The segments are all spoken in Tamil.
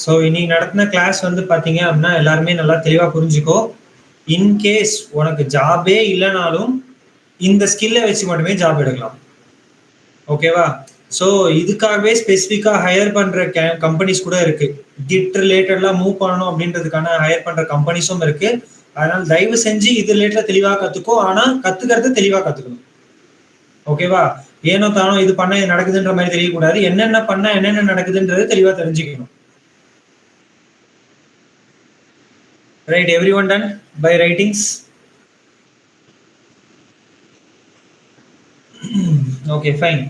ஸோ இன்னைக்கு நடத்தின கிளாஸ் வந்து பார்த்தீங்க அப்படின்னா எல்லாருமே நல்லா தெளிவாக புரிஞ்சுக்கோ. இன்கேஸ் உனக்கு ஜாபே இல்லைனாலும் இந்த ஸ்கில்லை வச்சு மட்டுமே ஜாப் எடுக்கலாம். ஓகேவா? ஸோ இதுக்காகவே ஸ்பெசிஃபிக்காக ஹையர் பண்ணுற கம்பெனிஸ் கூட இருக்கு. கிட் ரிலேட்டட்லாம் மூவ் பண்ணணும் அப்படின்றதுக்கான ஹையர் பண்ணுற கம்பெனிஸும் இருக்கு. அதனால தயவு செஞ்சு இது ரிலேட்டட் தெளிவாக கற்றுக்கோ. ஆனால் கற்றுக்கிறது தெளிவாக கற்றுக்கணும். ஓகேவா? ஏனோ தானோ இது பண்ண நடக்குதுன்ற மாதிரி தெரியக்கூடாது. என்னென்ன பண்ண என்னென்ன நடக்குதுன்றது தெளிவாக தெரிஞ்சுக்கணும். Right, everyone done by writings? Okay, fine.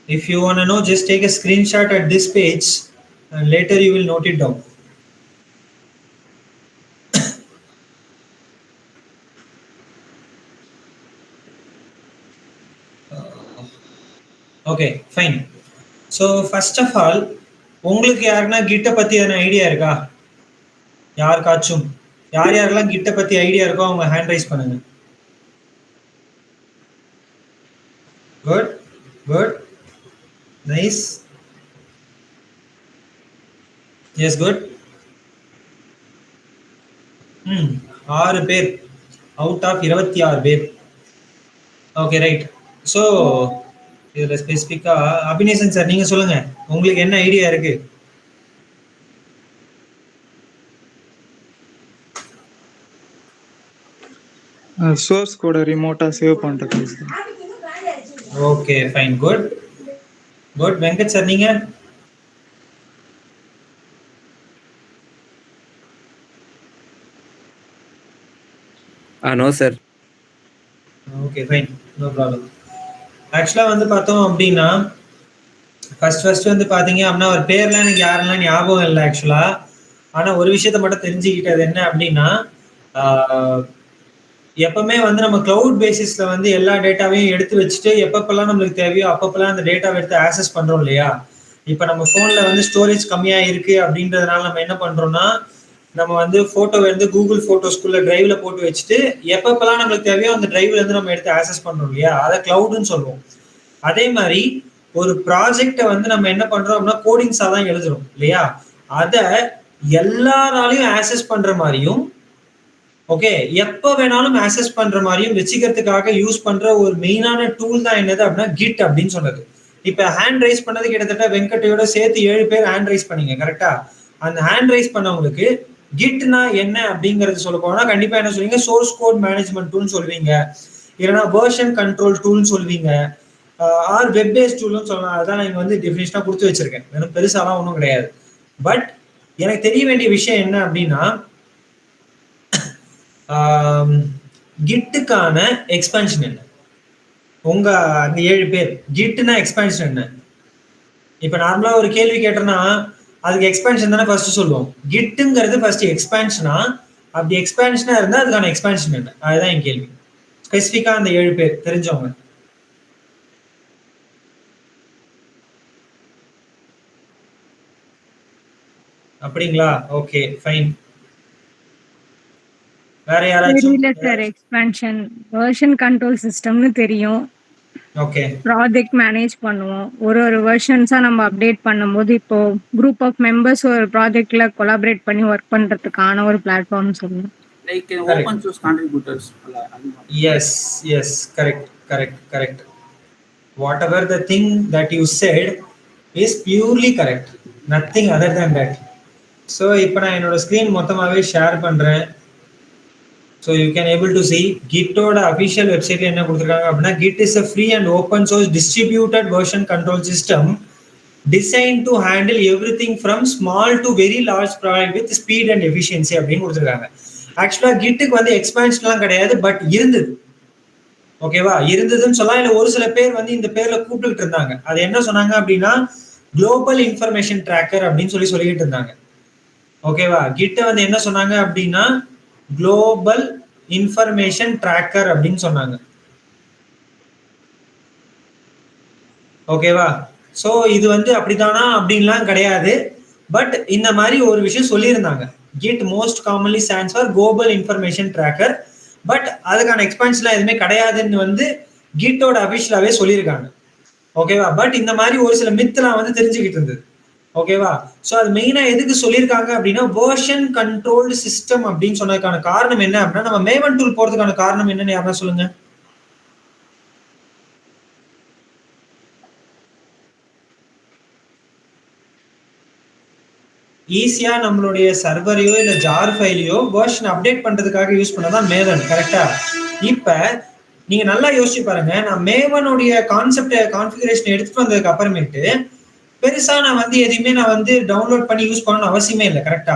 If you want to know, just take a screenshot at this page and later you will note it down. Okay, fine. So first of all, உங்களுக்கு யாருன்னா கிட்ட பத்தி என்ன ஐடியா இருக்கா? யாருக்காச்சும் யாரெல்லாம் கிட்ட பத்தி ஐடியா இருக்கோ அவங்க ஹேண்ட் ரைஸ் பண்ணுங்க. Good good nice. Yes good. 6 பேர் அவுட் ஆஃப் 26 பேர். Okay right. ஸோ இதில் ஸ்பெசிஃபிக்காக அபிநேசன் சார் நீங்கள் சொல்லுங்க, உங்களுக்கு என்ன ஐடியா இருக்கு? சோர்ஸ் கோட ரிமோட்டா சேவ் பண்றது. Okay fine good good. Venkat sir நீங்க? No sir. Okay fine, no problem. ஆக்சுவலாக வந்து பார்த்தோம் அப்படின்னா ஃபர்ஸ்ட் வந்து பார்த்தீங்க அப்படின்னா ஒரு பேர்லாம் எனக்கு யாரெல்லாம் ஞாபகம் இல்லை ஆக்சுவலாக. ஆனால் ஒரு விஷயத்த மட்டும் தெரிஞ்சுக்கிட்டது என்ன அப்படின்னா, எப்பவுமே வந்து நம்ம கிளவுட் பேசிஸ்ல வந்து எல்லா டேட்டாவையும் எடுத்து வச்சுட்டு எப்பப்பெல்லாம் நம்மளுக்கு தேவையோ அப்பப்பெல்லாம் அந்த டேட்டாவை எடுத்து ஆக்சஸ் பண்றோம் இல்லையா? இப்போ நம்ம ஃபோன்ல வந்து ஸ்டோரேஜ் கம்மியா இருக்கு அப்படின்றதுனால நம்ம என்ன பண்றோம்னா, நம்ம வந்து போட்டோவை வந்து கூகுள் போட்டோஸ்குள்ள டிரைவ்ல போட்டு வச்சுட்டு எப்பப்பெல்லாம் நம்மளுக்கு தேவையோ அந்த டிரைவ்ல இருந்து நம்ம எடுத்து ஆக்சஸ் பண்றோம் இல்லையா? அதை கிளவுட்னு சொல்லுவோம். அதே மாதிரி ஒரு ப்ராஜெக்டை வந்து நம்ம என்ன பண்றோம் அப்படின்னா கோடிங்ஸா தான் எழுதுறோம் இல்லையா? அதை எல்லாராலையும் ஆக்சஸ் பண்ற மாதிரியும் ஓகே எப்ப வேணாலும் ஆக்சஸ் பண்ற மாதிரியும் வச்சுக்கிறதுக்காக யூஸ் பண்ற ஒரு மெயினான டூல் தான் என்னது அப்படின்னா கிட் அப்படின்னு சொன்னது. இப்ப ஹேண்ட் ரைஸ் பண்ணது கிட்டத்தட்ட வெங்கட்டையோட சேர்த்து 7 பேர் ஹேண்ட் ரைஸ் பண்ணீங்க கரெக்டா? அந்த ஹேண்ட் ரைஸ் பண்ணவங்களுக்கு கிட்னா என்ன அப்படிங்கறது சொல்ல போனா கண்டிப்பா என்ன சொல்லுவீங்க? சோர்ஸ் கோட் மேனேஜ்மெண்ட் டூல் சொல்லுவீங்க, இல்லைன்னா வெர்ஷன் கண்ட்ரோல் டூல் சொல்லுவீங்க, ஆர் வெப் பேஸ்ட் டூல்னு சொல்லலாம். அதான் நான் இங்க வந்து டெஃபினிஷனா கொடுத்து வச்சிருக்கேன். வெறும் பெருசாலாம் ஒன்றும் கிடையாது. பட் எனக்கு தெரிய வேண்டிய விஷயம் என்ன அப்படின்னா, கிட்டுக்கான எக்ஸ்பான்ஷன் என்ன? உங்க அந்த 7 பேர் கிட்னா எக்ஸ்பான்ஷன் என்ன? இப்ப நார்மலா ஒரு கேள்வி கேட்டோம்னா அதுக்கு எக்ஸ்பான்ஷன் தானே ஃபர்ஸ்ட் சொல்லுவோம். கிட்டுங்கிறது ஃபர்ஸ்ட் எக்ஸ்பான்ஷனா? அப்படி எக்ஸ்பான்ஷனா இருந்தா அதுக்கான எக்ஸ்பான்ஷன் என்ன? அதுதான் என் கேள்வி. ஸ்பெசிஃபிக்கா அந்த 7 பேர் தெரிஞ்சவங்க. அப்படிங்களா? Okay fine. வேற யாராச்சும்? தெரியல சார். எக்ஸ்பான்ஷன் வெர்ஷன் கண்ட்ரோல் சிஸ்டம்னு தெரியும். ஓகே. ப்ராஜெக்ட் மேனேஜ் பண்ணுவோம். ஒரு வெர்ஷன்ஸா நம்ம அப்டேட் பண்ணும்போது இப்போ குரூப் ஆஃப் மெம்பர்ஸ் ஒரு ப்ராஜெக்ட்ல கொலாபரேட் பண்ணி ஒர்க் பண்றதுக்கான ஒரு பிளாட்ஃபார்ம் சொல்லுவோம். Like open source contributors. Yes, correct. Whatever the thing that you said is purely correct. Nothing other than that. So இப்போ நான் என்னோட ஸ்கிரீன் மொத்தமாவே ஷேர் பண்றேன். So you can able to see Gitோட official website என்ன கொடுத்திருக்காங்க அப்படின்னா, Git is a free and open source distributed version control system designed to handle everything from small to very large project with speed and efficiency அப்படின்னு கொடுத்திருக்காங்க. ஆக்சுவலா கிட்டுக்கு வந்து எக்ஸ்பான்ஷன்லாம் கிடையாது, பட் இருந்தது. ஓகேவா, இருந்ததுன்னு சொல்லலாம். இல்ல ஒரு சில பேர் வந்து இந்த பேர்ல கூப்பிட்டுட்டு இருந்தாங்க. அது என்ன சொன்னாங்க அப்படின்னா குளோபல் இன்ஃபர்மேஷன் ட்ராக்கர் அப்படின்னு சொல்லிக்கிட்டு இருந்தாங்க. ஓகேவா, கிட்ட வந்து என்ன சொன்னாங்க அப்படின்னா குளோபல் இன்ஃபர்மேஷன் ட்ராக்கர் அப்படின்னு சொன்னாங்க. ஓகேவா, சோ இது வந்து அப்படித்தானா அப்படின்லாம் கிடையாது. பட் இந்த மாதிரி ஒரு விஷயம் சொல்லியிருந்தாங்க. Git most commonly stands for global information tracker. But அதுக்கான எக்ஸ்பான்ஷன்லாம் எதுவுமே கிடையாதுன்னு வந்து கிட்டோட அபிஷியலாவே சொல்லியிருக்காங்க. ஓகேவா, பட் இந்த மாதிரி ஒரு சில மித்லாம் வந்து தெரிஞ்சுக்கிட்டு இருந்தது. ஓகேவா, சோ அது மெயினா எதுக்கு சொல்லியிருக்காங்க அப்படின்னா வெர்ஷன் கண்ட்ரோல்டு சிஸ்டம் அப்படின்னு சொன்னதுக்கான காரணம் என்ன அப்படின்னா நம்ம மேவன் டூல் போறதுக்கான காரணம் என்னன்னு யாரா சொல்லுங்க. ஈஸியா நம்மளுடைய சர்வரையோ இல்ல ஜார் ஃபைலையோ வெர்ஷன் அப்டேட் பண்றதுக்காக யூஸ் பண்ணதான் மேவன். கரெக்டா? இப்ப நீங்க நல்லா யோசிச்சு பாருங்க, நான் மேவனுடைய கான்செப்ட் கான்ஃபிகரேஷன் எடுத்துட்டு வந்ததுக்கு அப்புறமேட்டு பெருசா நான் வந்து எதையுமே நான் வந்து டவுன்லோட் பண்ணி யூஸ் பண்ணணும் அவசியமே இல்லை. கரெக்டா?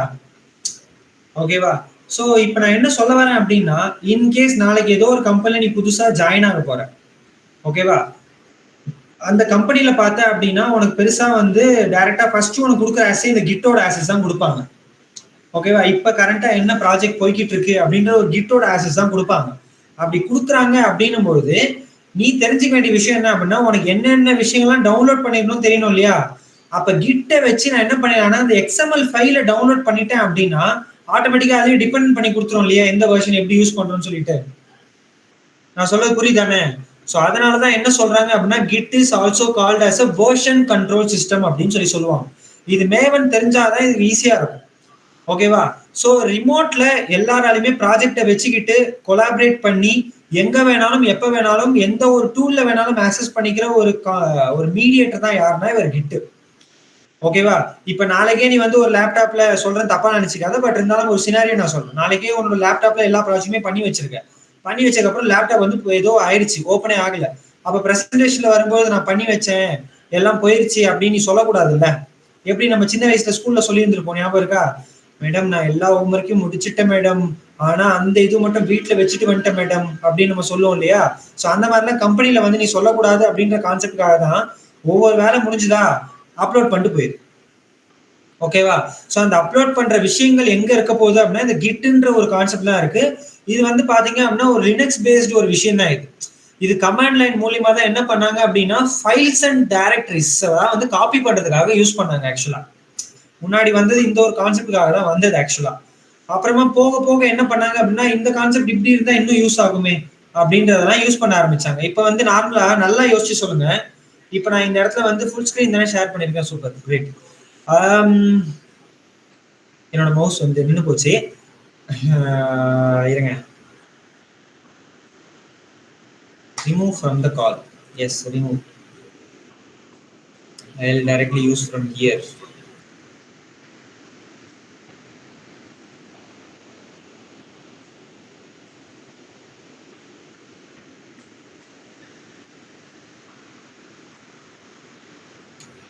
ஓகேவா, சோ இப்ப நான் என்ன சொல்ல வரேன் அப்படின்னா இன்கேஸ் நாளைக்கு ஏதோ ஒரு கம்பெனில நீ புதுசா ஜாயின் ஆக போற. ஓகேவா, அந்த கம்பெனில பார்த்த அப்படின்னா உனக்கு பெருசா வந்து டைரக்டா ஃபர்ஸ்ட் உனக்கு கொடுக்குற ஆசை இந்த கிட்டோட ஆசஸ் தான் கொடுப்பாங்க. ஓகேவா, இப்ப கரண்டா என்ன ப்ராஜெக்ட் போய்கிட்டு இருக்கு அப்படின்ற ஒரு கிட்டோட ஆசஸ் தான் கொடுப்பாங்க. அப்படி கொடுக்குறாங்க அப்படின்னும் பொழுது நீ தெரிஞ்சுக்க வேண்டிய விஷயம் என்ன அப்படின்னா உனக்கு என்னென்ன விஷயங்கள்லாம் டவுன்லோட் பண்ணிடணும் தெரியணும் இல்லையா. அப்ப கிட்ட வச்சு நான் என்ன பண்ணிடலாம்னா அந்த எக்ஸ்எம்எல் ஃபைல டவுன்லோட் பண்ணிட்டேன் அப்படின்னா ஆட்டோமேட்டிக்கா அதையும் டிபெண்ட் பண்ணி கொடுத்துரும் இல்லையா, எந்த வெர்ஷன் எப்படி யூஸ் பண்றோம்னு சொல்லிட்டு. நான் சொல்றது புரியுதானே? சோ அதனாலதான் என்ன சொல்றாங்க அப்படின்னா Git is also called as a version control system அப்படின்னு சொல்லுவாங்க. இது மேவன் தெரிஞ்சாதான் இது ஈஸியா இருக்கும். ஓகேவா, சோ ரிமோட்ல எல்லாராலையுமே ப்ராஜெக்டை வச்சுக்கிட்டு கொலாபரேட் பண்ணி எங்க வேணாலும் எப்ப வேணாலும் எந்த ஒரு டூல்ல வேணாலும் ஆக்சஸ் பண்ணிக்கிற ஒரு மீடியேட்டர் தான் யாருன்னா இவர் கிட். ஓகேவா, இப்ப நாளைக்கே நீ வந்து ஒரு லேப்டாப்ல சொல்றேன் தப்பா நினைச்சுக்காத, பட் இருந்தாலும் ஒரு சினாரியோ நான் சொல்றேன். நாளைக்கே உன்னோட லேப்டாப்ல எல்லா ப்ராஜெக்ட்டுமே பண்ணி வச்சிருக்கேன். பண்ணி வச்சதுக்கு அப்புறம் லேப்டாப் வந்து ஏதோ ஆயிடுச்சு, ஓப்பனே ஆகல. அப்ப பிரசன்டேஷன்ல வரும்போது நான் பண்ணி வச்சேன் எல்லாம் போயிருச்சு அப்படின்னு நீ சொல்லக்கூடாதுல்ல. எப்படி நம்ம சின்ன வயசுல ஸ்கூல்ல சொல்லி இருந்திருப்போம், ஞாபகம் இருக்கா? மேடம் நான் எல்லா ஹோம்ஒர்க்கையும் முடிச்சிட்டேன் மேடம், ஆனா அந்த இது மட்டும் வீட்டுல வச்சுட்டு வந்துட்டேன் மேடம் அப்படின்னு நம்ம சொல்லுவோம் இல்லையா. சோ அந்த மாதிரிலாம் கம்பெனில வந்து நீ சொல்லக்கூடாது அப்படின்ற கான்செப்டுக்காக தான் ஒவ்வொரு வேலை முடிஞ்சுதா அப்லோட் பண்ணிட்டு போயிரு. ஓகேவா, சோ அந்த அப்லோட் பண்ற விஷயங்கள் எங்க இருக்க போகுது அப்படின்னா இந்த கிட்ன்ற ஒரு கான்செப்ட் தான் இருக்கு. இது வந்து பாத்தீங்க அப்படின்னா ஒரு லினக்ஸ் பேஸ்டு ஒரு விஷயம் தான் இது. இது கமாண்ட் லைன் மூலியமா தான் என்ன பண்ணாங்க அப்படின்னா ஃபைல்ஸ் அண்ட் டைரக்டரிஸ் வந்து காப்பி பண்றதுக்காக யூஸ் பண்ணாங்க. ஆக்சுவலா முன்னாடி வந்தது இந்த ஒரு கான்செப்டுக்காக தான் வந்தது ஆக்சுவலா. அப்புறமா போக போக என்ன பண்ணாங்க அப்படின்னா இந்த கான்செப்ட் இப்படி இருந்தா இன்னும் யூஸ் ஆகுமே அப்படின்றதெல்லாம் யூஸ் பண்ண ஆரம்பிச்சாங்க. இப்ப வந்து நார்மலா நல்லா யோசிச்சு சொல்லுங்க. இப்ப நான் இந்த இடத்துல வந்து ஃபுல் ஸ்கிரீன் தானே ஷேர் பண்ணிருக்கேன். Super great. என்னோட மவுஸ் வந்து நின்று போச்சு, இருங்க. Remove from the call. Yes, remove. I'll directly use from here.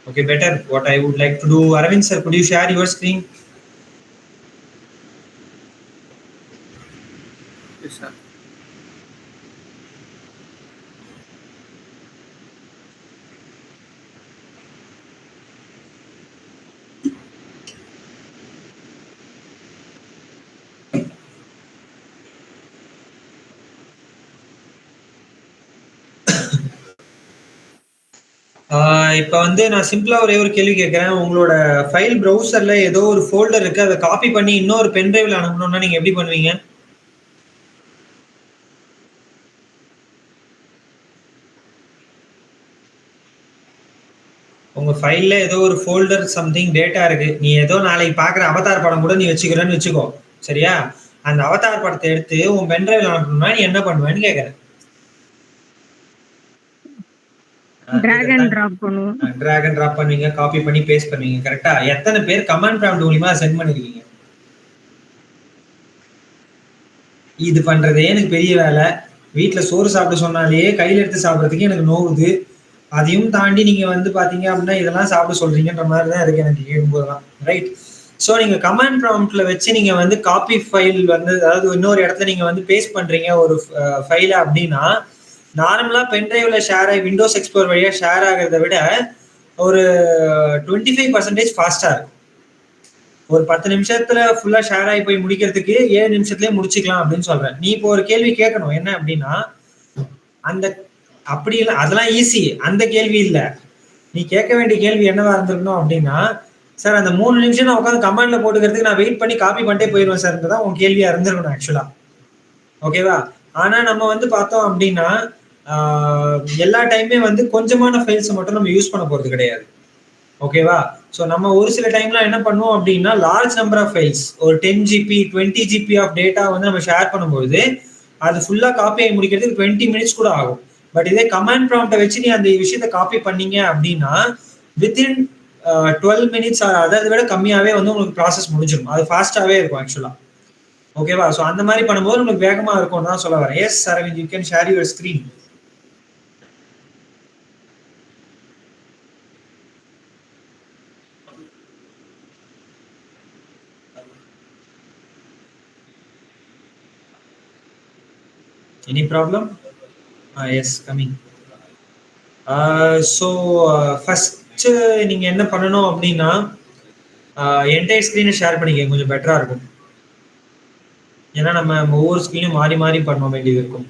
Okay, better. What I would like to do, Arvind sir, could you share your screen? Yes, sir. இப்போ வந்து நான் சிம்பிளா ஒரே ஒரு கேள்வி கேட்கிறேன். உங்களோட ஃபைல் ப்ரௌசர்ல ஏதோ ஒரு ஃபோல்டர் இருக்கு, அதை காப்பி பண்ணி இன்னொரு பென் டிரைவ்ல அனுப்பணும்னா நீங்க எப்படி பண்ணுவீங்க? உங்க ஃபைல்ல ஏதோ ஒரு ஃபோல்டர் சம்திங் டேட்டா இருக்கு, நீ ஏதோ நாளைக்கு பாக்குற அவதார் படம் கூட நீ வச்சுக்கிறேன்னு வச்சுக்கோ, சரியா? அந்த அவதார் படத்தை எடுத்து உன் பென் டிரைவ்ல அனுப்பணும்னா நீ என்ன பண்ணுவேன்னு கேட்கறேன். டிராக் அண்ட் டிராப் பண்ணுவோம். டிராக் அண்ட் டிராப் பண்ணுவீங்க, காப்பி பண்ணி பேஸ்ட் பண்ணுவீங்க. கரெக்டா? எத்தனை பேர் கமாண்ட் ப்ராம்ப்ட் மூலமா சென்ட் பண்ணிருக்கீங்க? இது பண்றதே எனக்கு பெரிய வேலை. வீட்டுல சோறு சாப்பிட சொன்னாலே கையில எடுத்து சாப்பிடறதுக்கு எனக்கு நோவுது. அதையும் தாண்டி நீங்க வந்து பாத்தீங்க அப்படின்னா இதெல்லாம் சாப்பிட சொல்றீங்கன்ற மாதிரி தான் இருக்கு எனக்கு கேட்கும்போதுதான். ரைட். ஸோ நீங்க கமாண்ட் ப்ராம்ப்ட்ல வச்சு நீங்க வந்து காப்பி ஃபைல் வந்து அதாவது இன்னொரு இடத்துல நீங்க வந்து பேஸ்ட் பண்றீங்க ஒரு ஃபைல அப்படின்னா நார்மலா பென்ட்ரைவ்ல ஷேர் ஆகி விண்டோஸ் எக்ஸ்ப்ளோர் வழியா ஷேர் ஆகிறத விட ஒரு 25% ஃபாஸ்டா இருக்கும். ஒரு 10 நிமிஷத்துல ஃபுல்லா ஷேர் ஆகி போய் முடிக்கிறதுக்கு 7 நிமிஷத்துலயே முடிச்சுக்கலாம் அப்படின்னு சொல்றேன். நீ இப்போ ஒரு கேள்வி கேட்கணும், என்ன அப்படின்னா அந்த அப்படி இல்லை, அதெல்லாம் ஈஸி, அந்த கேள்வி இல்லை. நீ கேட்க வேண்டிய கேள்வி என்னவா இருந்திருக்கணும் அப்படின்னா, சார் அந்த 3 நிமிஷம் நான் உட்காந்து கமெண்ட்ல போட்டுக்கிறதுக்கு நான் வெயிட் பண்ணி காப்பி பண்ணிட்டே போயிடுவேன் சார், தான் உன் கேள்வியா இருந்திருக்கணும் ஆக்சுவலா. ஓகேவா? ஆனா நம்ம வந்து பார்த்தோம் அப்படின்னா எல்லா டைமே வந்து கொஞ்சமான ஃபைல்ஸ் மட்டும் நம்ம யூஸ் பண்ண போறது கிடையாது. ஓகேவா? ஸோ நம்ம ஒரு சில டைம்ல என்ன பண்ணுவோம் அப்படின்னா லார்ஜ் நம்பர் ஆஃப் ஃபைல்ஸ், ஒரு 10 GB 20 GB ஆஃப் டேட்டா வந்து நம்ம ஷேர் பண்ணும்போது அது ஃபுல்லா காப்பி ஆகி முடிக்கிறதுக்கு 20 மினிட்ஸ் கூட ஆகும். பட் இதே கமாண்ட் ப்ராம்ப்டை வச்சு நீ அந்த விஷயத்த காப்பி பண்ணீங்க அப்படின்னா வித்தின் 12 மினிட்ஸ் அதை விட கம்மியாவே வந்து உங்களுக்கு ப்ராசஸ் முடிஞ்சிடும். அது ஃபாஸ்டாவே இருக்கும் ஆக்சுவலா. ஓகேவா? ஸோ அந்த மாதிரி பண்ணும்போது உங்களுக்கு வேகமா இருக்கும்னு தான் சொல்ல வரேன். Yes Arvind, you can share your screen. Any problem? Yes, coming. So first நீங்க என்ன பண்ணணும் அப்படின்னா என்டையர் ஸ்கிரீனை ஷேர் பண்ணிக்க, கொஞ்சம் பெட்டரா இருக்கும். ஏன்னா நம்ம ஒவ்வொரு ஸ்கிரீனும் மாறி மாறி பண்ண வேண்டியது இருக்கும்.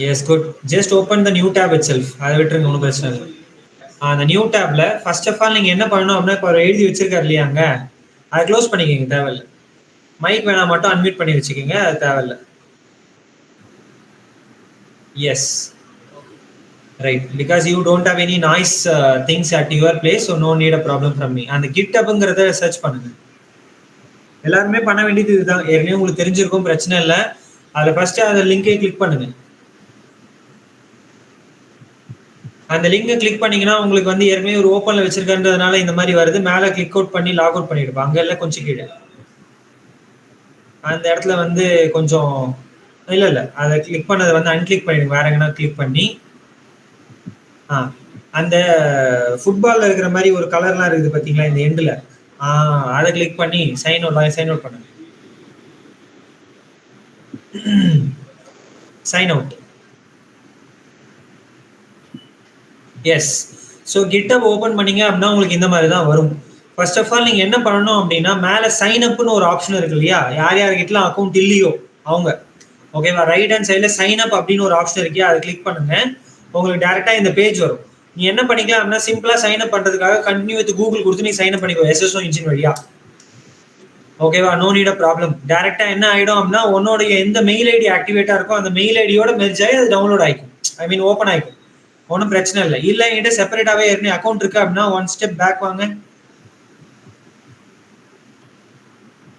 Yes, good. Just open the new tab itself. அதை விட்டுருங்க, ஒன்றும் பிரச்சனை இல்லை. அந்த நியூ டேப்ல ஃபர்ஸ்ட் ஆஃப் ஆல் நீங்க என்ன பண்ணணும் அப்படின்னா, இப்போ எழுதி வச்சிருக்காரு இல்லையாங்க, அதை க்ளோஸ் பண்ணிக்கோங்க, தேவையில்லை. மைக் வேணா மட்டும் அன்மியூட் பண்ணி வச்சுக்கோங்க, அது தேவையில்லை. Yes, right. Because you don't have any noise things at your place, so no need a problem from me. அந்த GitHubங்கிறத சர்ச் பண்ணுங்க. எல்லாருமே பண்ண வேண்டியது இதுதான், ஏற்கனவே உங்களுக்கு தெரிஞ்சிருக்கும், பிரச்சனை இல்லை. அதில் ஃபர்ஸ்ட் அந்த லிங்கை கிளிக் பண்ணுங்க. அந்த லிங்கை கிளிக் பண்ணீங்கன்னா உங்களுக்கு வந்து ஏற்கனவே ஒரு ஓப்பன்ல வச்சிருக்கன்றதுனால இந்த மாதிரி வருது. மேலே கிளிக் அவுட் பண்ணி லாக் அவுட் பண்ணிடுப்பா. அங்க எல்லாம் கொஞ்சம் கீழே அந்த இடத்துல வந்து கொஞ்சம் இல்லை, அதை கிளிக் பண்ணதை வந்து அன்கிளிக் பண்ணிடுங்க. வேற எங்கன்னா கிளிக் பண்ணி அந்த ஃபுட்பால்ல இருக்கிற மாதிரி ஒரு கலர்லாம் இருக்குது பார்த்தீங்களா இந்த எண்டில், அதை கிளிக் பண்ணி சைன் அவுட் பண்ணுங்க. Sign out. Yes. So GitHub open பண்ணீங்க அப்படின்னா உங்களுக்கு இந்த மாதிரி தான் வரும். ஃபர்ஸ்ட் ஆஃப் ஆல் நீங்கள் என்ன பண்ணணும் அப்படின்னா, மேலே சைன் அப்னு ஒரு ஆப்ஷன் இருக்கு இல்லையா, யார் யார்கிட்டலாம் அக்கௌண்ட் இல்லையோ அவங்க, ஓகேவா, ரைட் ஹேண்ட் சைடில் சைன் அப் அப்படின்னு ஒரு ஆப்ஷன் இருக்கியா, அதை கிளிக் பண்ணுங்க. உங்களுக்கு டேரெக்டாக இந்த பேஜ் வரும். நீ என்ன பண்ணிக்கலாம் அப்படின்னா, சிம்பிளாக சைன் அப் பண்ணுறதுக்காக கண்டினியூ வித் கூகுள் கொடுத்து நீ சைன் அப் பண்ணிக்கோ, SSO இன்ஜின் வழியா. ஓகேவா? No need a problem. டேரெக்டாக என்ன ஆகிடும் அப்படின்னா, உன்னோடைய எந்த மெயில் ஐடி ஆக்டிவேட்டாக இருக்கோ அந்த மெயில் ஐடியோட மெர்ஜ் ஆகி அது டவுன்லோட் ஆகிக்கும், ஓப்பன் ஆகிக்கும். ஒன்றும் பிரச்சனை இல்லை. இல்லை என்கிட்ட செப்பரேட்டாகவே ஏற்கனவே அக்கௌண்ட் இருக்கு அப்படின்னா ஒன் ஸ்டெப் பேக் வாங்க.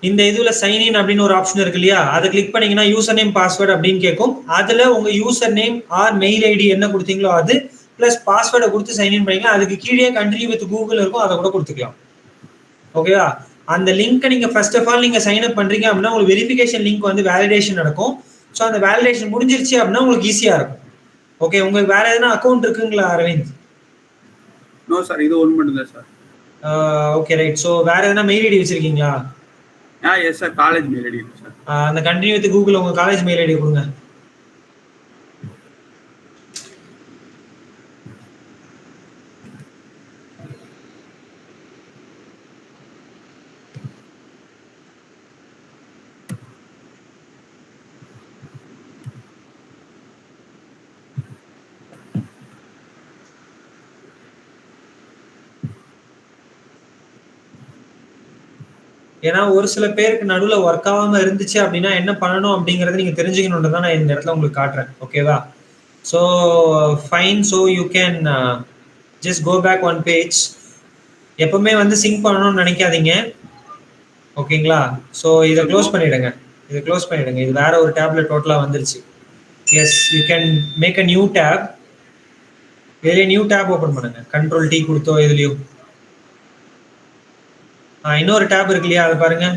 இந்த இதுல சைன் இன் அப்படின்னு ஒரு ஆப்ஷன் இருக்கு இல்லையா, அதை கிளிக் பண்ணீங்கன்னா யூசர் நேம் பாஸ்வேர்டு அப்படின்னு கேட்கும். அதுல உங்க user name or mail ID என்ன கொடுத்தீங்களோ அது பிளஸ் பாஸ்வேர்டை கொடுத்து சைன் இன் பண்ணிக்கலாம். அதுக்கு கீழே கண்ட்ரி வித் கூகுள் இருக்கும், அதை கூட கொடுத்துக்கலாம். ஓகேவா? அந்த லிங்க்கை நீங்க ஃபர்ஸ்ட் ஆஃப் ஆல் நீங்க சைன் அப் பண்றீங்க அப்படின்னா உங்களுக்கு வெரிஃபிகேஷன் லிங்க் வந்து வேலிடேஷன் நடக்கும். ஸோ அந்த வேலிடேஷன் முடிஞ்சிருச்சு அப்படின்னா உங்களுக்கு ஈஸியா இருக்கும். ஓகே, உங்களுக்கு வேற எதனா அக்கௌண்ட் இருக்குங்களா அரவிந்த்? நோ சார், இது ஒன்று மட்டும் தான் சார். Okay, right. ஸோ வேற எதனா மெயில் ஐடி வச்சிருக்கீங்களா? Yes sir, college mail ID இருக்கு சார். அந்த கண்டினியூ வித் கூகுள் உங்க காலேஜ் மெயில் ஐடி கொடுங்க. ஏன்னா ஒரு சில பேருக்கு நடுவில் ஒர்க் ஆகாம இருந்துச்சு அப்படின்னா என்ன பண்ணணும் அப்படிங்கறத நீங்க தெரிஞ்சுக்கணும்னு தான் நான் இந்த இடத்துல உங்களுக்கு காட்டுறேன். ஓகேவா? So fine. So you can just go back one page. எப்பவுமே வந்து சிங்க் பண்ணணும்னு நினைக்காதீங்க, ஓகேங்களா? ஸோ இதை க்ளோஸ் பண்ணிடுங்க. இது வேற ஒரு டேப்ல டோட்டலா வந்துருச்சு. Yes, you can make a new tab. இதுலயே நியூ டேப் ஓப்பன் பண்ணுங்க, Ctrl+T கொடுத்தோ இதுலயும். இன்னொரு டேப் இருக்கு இல்லையா, அதை பாருங்க.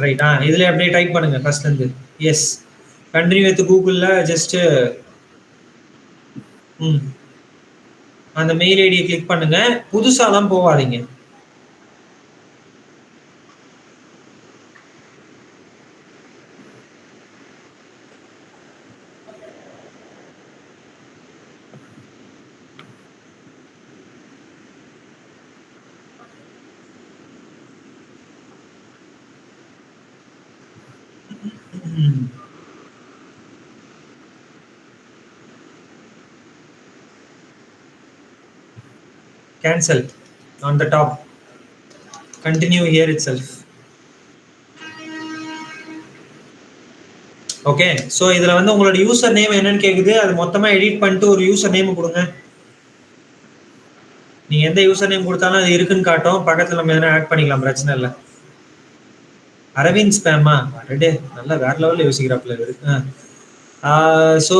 ரைட். இதுல அப்படியே டைப் பண்ணுங்க ஃபர்ஸ்ட்ல இருந்து. எஸ், கண்டினியூ வித் கூகுள்ல ஜஸ்ட் அந்த மெயில் ஐடியை கிளிக் பண்ணுங்க. புதுசாலாம் போவாதீங்க. Cancel on the top. Continue here itself. Okay, so இதில் வந்து உங்களோட யூசர் நேம் என்னன்னு கேட்குது. அது மொத்தமாக எடிட் பண்ணிட்டு ஒரு யூசர் நேம் கொடுங்க. நீங்கள் எந்த யூசர் நேம் கொடுத்தாலும் அது இருக்குன்னு காட்டும். பக்கத்தில் நம்ம எதனா ஆட் பண்ணிக்கலாம், பிரச்சனை இல்லை. அரவிந்த் ஸ்பேமா? ரெடே நல்லா வேற லெவலில் யோசிக்கிறாப்புல இருக்கு. ஸோ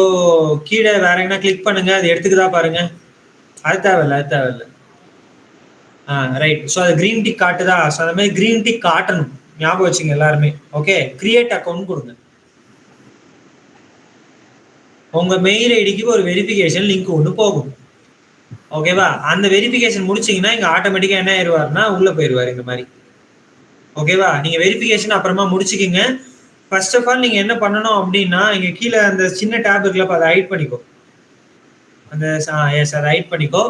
கீழே வேற எங்கன்னா கிளிக் பண்ணுங்க, அது எடுத்துக்குதா பாருங்க. அது தேவையில்லை. ரைட். ஸோ அது கிரீன் டிக் காட்டுதா? ஸோ அந்த மாதிரி கிரீன் டிக் காட்டணும், ஞாபகம் வச்சுங்க எல்லாருமே. ஓகே, கிரியேட் அக்கௌண்ட் கொடுங்க. உங்க மெயில் ஐடிக்கு ஒரு வெரிஃபிகேஷன் லிங்க் ஒன்று போகும். ஓகேவா? அந்த வெரிஃபிகேஷன் முடிச்சிங்கன்னா இங்கே ஆட்டோமேட்டிக்காக என்ன ஆயிடுவார்னா உள்ளே போயிடுவார் இந்த மாதிரி. ஓகேவா? நீங்கள் வெரிஃபிகேஷன் அப்புறமா முடிச்சுக்கிங்க. ஃபர்ஸ்ட் ஆஃப் ஆல் நீங்கள் என்ன பண்ணணும் அப்படின்னா, இங்கே கீழே அந்த சின்ன டேப் இருக்குல்லப்ப, அதை ஹைட் பண்ணிக்கோ. அந்த எஸ், அதை ஹைட் பண்ணிக்கோ.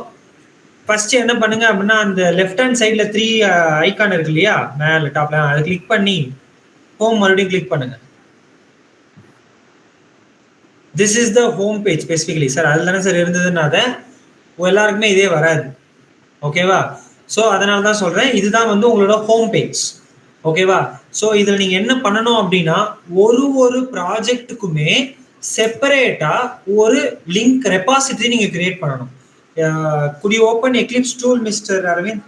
ஃபர்ஸ்ட் என்ன பண்ணுங்க அப்படின்னா, அந்த லெஃப்ட் ஹேண்ட் சைடில் 3 ஐக்கான் இருக்கு இல்லையா மேலே டாப்ல, அதை கிளிக் பண்ணி ஹோம் மறுபடியும் கிளிக் பண்ணுங்க. This is the home page specifically. Sir அதில் தானே சார் இருந்ததுன்னா அதை எல்லாருக்குமே இதே வராது. ஓகேவா? ஸோ அதனால தான் சொல்கிறேன், இதுதான் வந்து உங்களோட ஹோம் பேஜ். ஓகேவா? ஸோ இதில் நீங்கள் என்ன பண்ணணும் அப்படின்னா, ஒரு ப்ராஜெக்ட்டுக்குமே செப்பரேட்டாக ஒரு லிங்க் ரெபாசிட்டரி நீங்கள் கிரியேட் பண்ணணும். Could you open Eclipse tool, Mr. Arvind?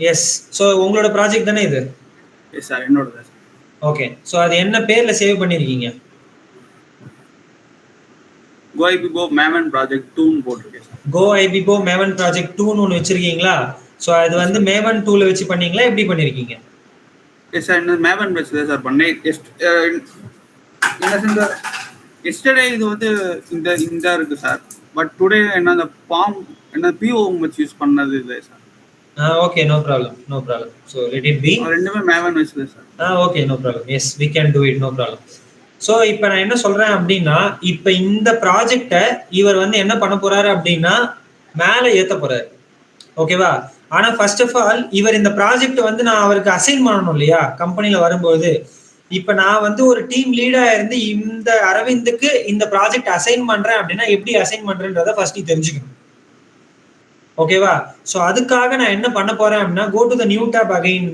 Yes. So உங்களோட ப்ராஜெக்ட் தானே இது? எஸ் சார், என்னோட தான் சார். ஓகே, ஸோ அது என்ன பேர்ல சேவ் பண்ணிருக்கீங்க? GoIBIBO Maven Project 2 போட்டிருக்கேன் சார். GoIBIBO Maven Project 2 ஒன்று வச்சிருக்கீங்களா? ஸோ அது வந்து Maven 2ல வச்சு பண்ணீங்களா, எப்படி பண்ணிருக்கீங்க? எஸ் சார், இந்த Maven வச்சு தான் சார் பண்ணேன். எஸ்டர்டே இது வந்து இந்த இருக்கு சார். பட் டுடே என்ன அந்த ஃபார்ம் என்ன பிஓ வச்சு யூஸ் பண்ணது இல்லை sir. Okay, no problem. So let it be. ரெண்டுமே Maven வச்சு தான் sir. Okay, no problem. Yes, we can do it, no problem. So இப்போ நான் என்ன சொல்றேன் அப்படின்னா, இப்போ இந்த ப்ராஜெக்டை இவர் வந்து என்ன பண்ண போறாரு அப்படின்னா மேலே ஏற்ற போறாரு. ஓகேவா? ஆனா ஃபர்ஸ்ட் ஆஃப் ஆல் இவர் இந்த ப்ராஜெக்ட் வந்து நான் அவருக்கு அசைன் பண்ணணும் இல்லையா கம்பெனில வரும்போது. இப்ப நான் வந்து ஒரு டீம் லீடா இருந்து இந்த அரவிந்துக்கு இந்த ப்ராஜெக்ட் அசைன் பண்றேன் அப்படின்னா எப்படி அசைன் பண்றேன்றத ஃபர்ஸ்ட் தெரிஞ்சுக்கணும். ஓகேவா? ஸோ அதுக்காக நான் என்ன பண்ண போறேன் அப்படின்னா, go to the new tab again.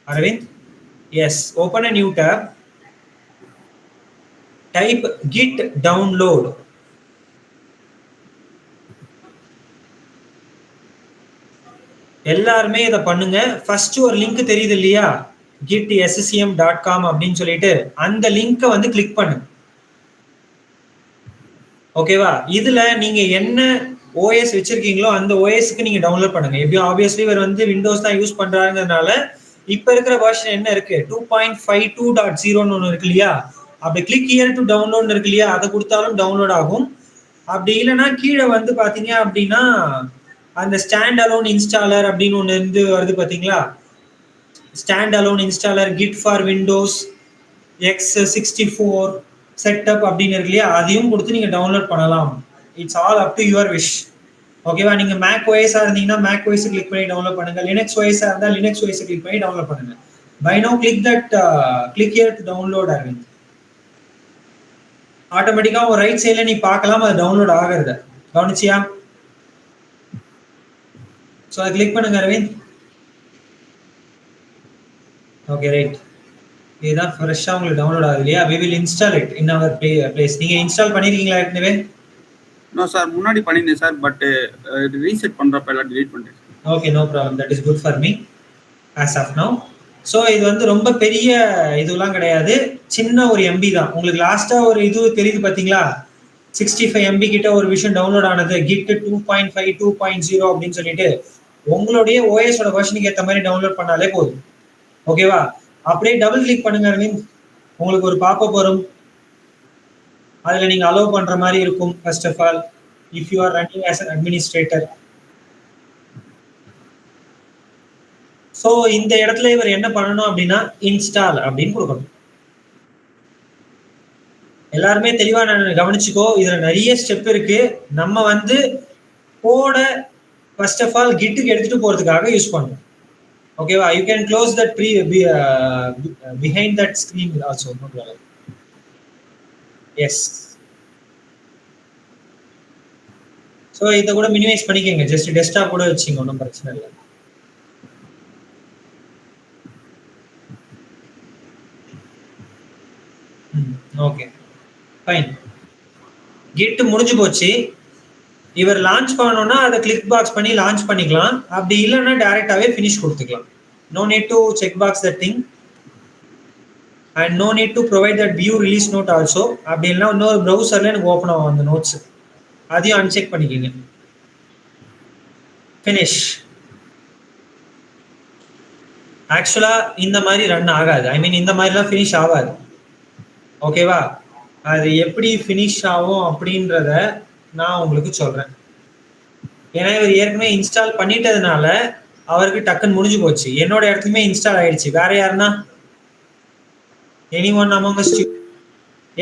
Arvind, yes, open a new tab, type git download. எல்லாருமே இதை பண்ணுங்க. ஃபர்ஸ்ட் ஒரு லிங்க் தெரியுது இல்லையா, gitscm.com அப்படின்னு சொல்லிட்டு, அந்த லிங்கை வந்து கிளிக் பண்ணுங்க. ஓகேவா? இதுல நீங்க என்ன ஓஎஸ் வச்சிருக்கீங்களோ அந்த ஓஎஸ்க்கு நீங்க டவுன்லோட் பண்ணுங்க. எப்படியும் ஆப்வியஸ்லி இவர் வந்து விண்டோஸ் தான் யூஸ் பண்றாங்கிறதுனால இப்ப இருக்கிற வெர்ஷன் என்ன இருக்கு, 2.52.0 ஒன்று இருக்கு இல்லையா, அப்படி கிளிக் ஹியர் டு டவுன்லோட் இருக்கு இல்லையா, அதை கொடுத்தாலும் டவுன்லோட் ஆகும். அப்படி இல்லைன்னா கீழே வந்து பாத்தீங்க அப்படின்னா அந்த ஸ்டாண்ட் அலோன் இன்ஸ்டாலர் அப்படின்னு ஒன்று இருந்து வருது பாத்தீங்களா, standalone installer Git for Windows X64 setup அப்படின்னு இருக்கு இல்லையா, அதையும் கொடுத்து நீங்க டவுன்லோட் பண்ணலாம். It's all up to your wish. ஓகேவா? நீங்க மேக் ஓஎஸ் இருந்தீங்கன்னா மேக் ஓஎஸ் கிளிக் பண்ணி டவுன்லோட் பண்ணுங்க. லினக்ஸ் ஓஎஸ் இருந்தா லினக்ஸ் ஓஎஸ் கிளிக் பண்ணி டவுன்லோட் பண்ணுங்க. By no click here to download Arvind. ஆட்டோமேட்டிக்கா ஒரு ரைட் சைட்ல நீ பார்க்கலாம் அது டவுன்லோட் ஆகுறத. கவனிச்சியா? ஸோ அதை கிளிக் பண்ணுங்க அரவிந்த். Okay, right. இதுதான் ஃப்ரெஷ்ஷாக உங்களுக்கு டவுன்லோட் ஆகுது இல்லையா? we will install it in our place. நீங்க இன்ஸ்டால் பண்ணிருக்கீங்களா ஏற்கனவே? நோ சார், முன்னாடி பண்ணிருந்தேன் சார். பட் ரீசெட் பண்றப்ப எல்லாம் delete பண்ணிட்டேன். Okay, no problem. That is good for me as of now. So இது வந்து ரொம்ப பெரிய இதுலாம் கிடையாது, சின்ன ஒரு எம்பி தான். உங்களுக்கு லாஸ்டா ஒரு இது தெரியுது பாத்தீங்களா, 65 MB கிட்ட ஒரு விஷயம் டவுன்லோட் ஆனது, git 2.5 2.0 அப்படின்னு சொல்லிட்டு உங்களுடைய ஓஎஸோட வெர்ஷனுக்கு ஏற்ற மாதிரி டவுன்லோட் பண்ணாலே போதும். ஓகேவா? அப்படியே டபுள் கிளிக் பண்ணுங்க அரவிந்த், உங்களுக்கு ஒரு பாப்பப் வரும். அதில் நீங்கள் அலோவ் பண்ணுற மாதிரி இருக்கும். First of all if you are running as an administrator. So இந்த இடத்துல இவர் என்ன பண்ணணும் அப்படின்னா இன்ஸ்டால் அப்படின்னு கொடுக்கணும். எல்லாருமே தெளிவா கவனிச்சுக்கோ, இதுல நிறைய ஸ்டெப் இருக்கு. நம்ம வந்து கோட ஃபர்ஸ்ட் ஆஃப் ஆல் கிட்டுக்கு எடுத்துட்டு போறதுக்காக யூஸ் பண்ணுவோம். ஓகேவா? You can close that behind that screen also. Yes. So இதை கூட மினிமைஸ் பண்ணிக்கோங்க. ஜஸ்ட் டெஸ்க்டாப் கூட வச்சுங்க, ஒன்றும் பிரச்சனை இல்லை. Okay fine. கிட் முடிஞ்சு போச்சு. இவர் லான்ச் பண்ணணும்னா அதை கிளிக் பாக்ஸ் பண்ணி லான்ச் பண்ணிக்கலாம். அப்படி இல்லைன்னா டைரக்டாவே ஃபினிஷ் கொடுத்துக்கலாம். No need to check box that thing and no need to provide that view release note also. அப்படி இல்லைன்னா இன்னொரு ப்ரௌசர்ல எனக்கு ஓப்பன் ஆகும் அந்த நோட்ஸ், அதையும் அன்செக் பண்ணிக்கோங்க. ஃபினிஷ். ஆக்சுவலா இந்த மாதிரி ரன் ஆகாது. ஐ மீன் இந்த மாதிரிலாம் ஃபினிஷ் ஆகாது. ஓகேவா? அது எப்படி ஃபினிஷ் ஆகும் அப்படின்றத நான் உங்களுக்கு சொல்றேன். ஏன்னா இவர் ஏற்கனவே இன்ஸ்டால் பண்ணிட்டதுனால அவருக்கு டக்குன்னு முடிஞ்சு போச்சு. என்னோட இடத்துலயுமே இன்ஸ்டால் ஆயிடுச்சு. வேற யாருன்னா anyone among us?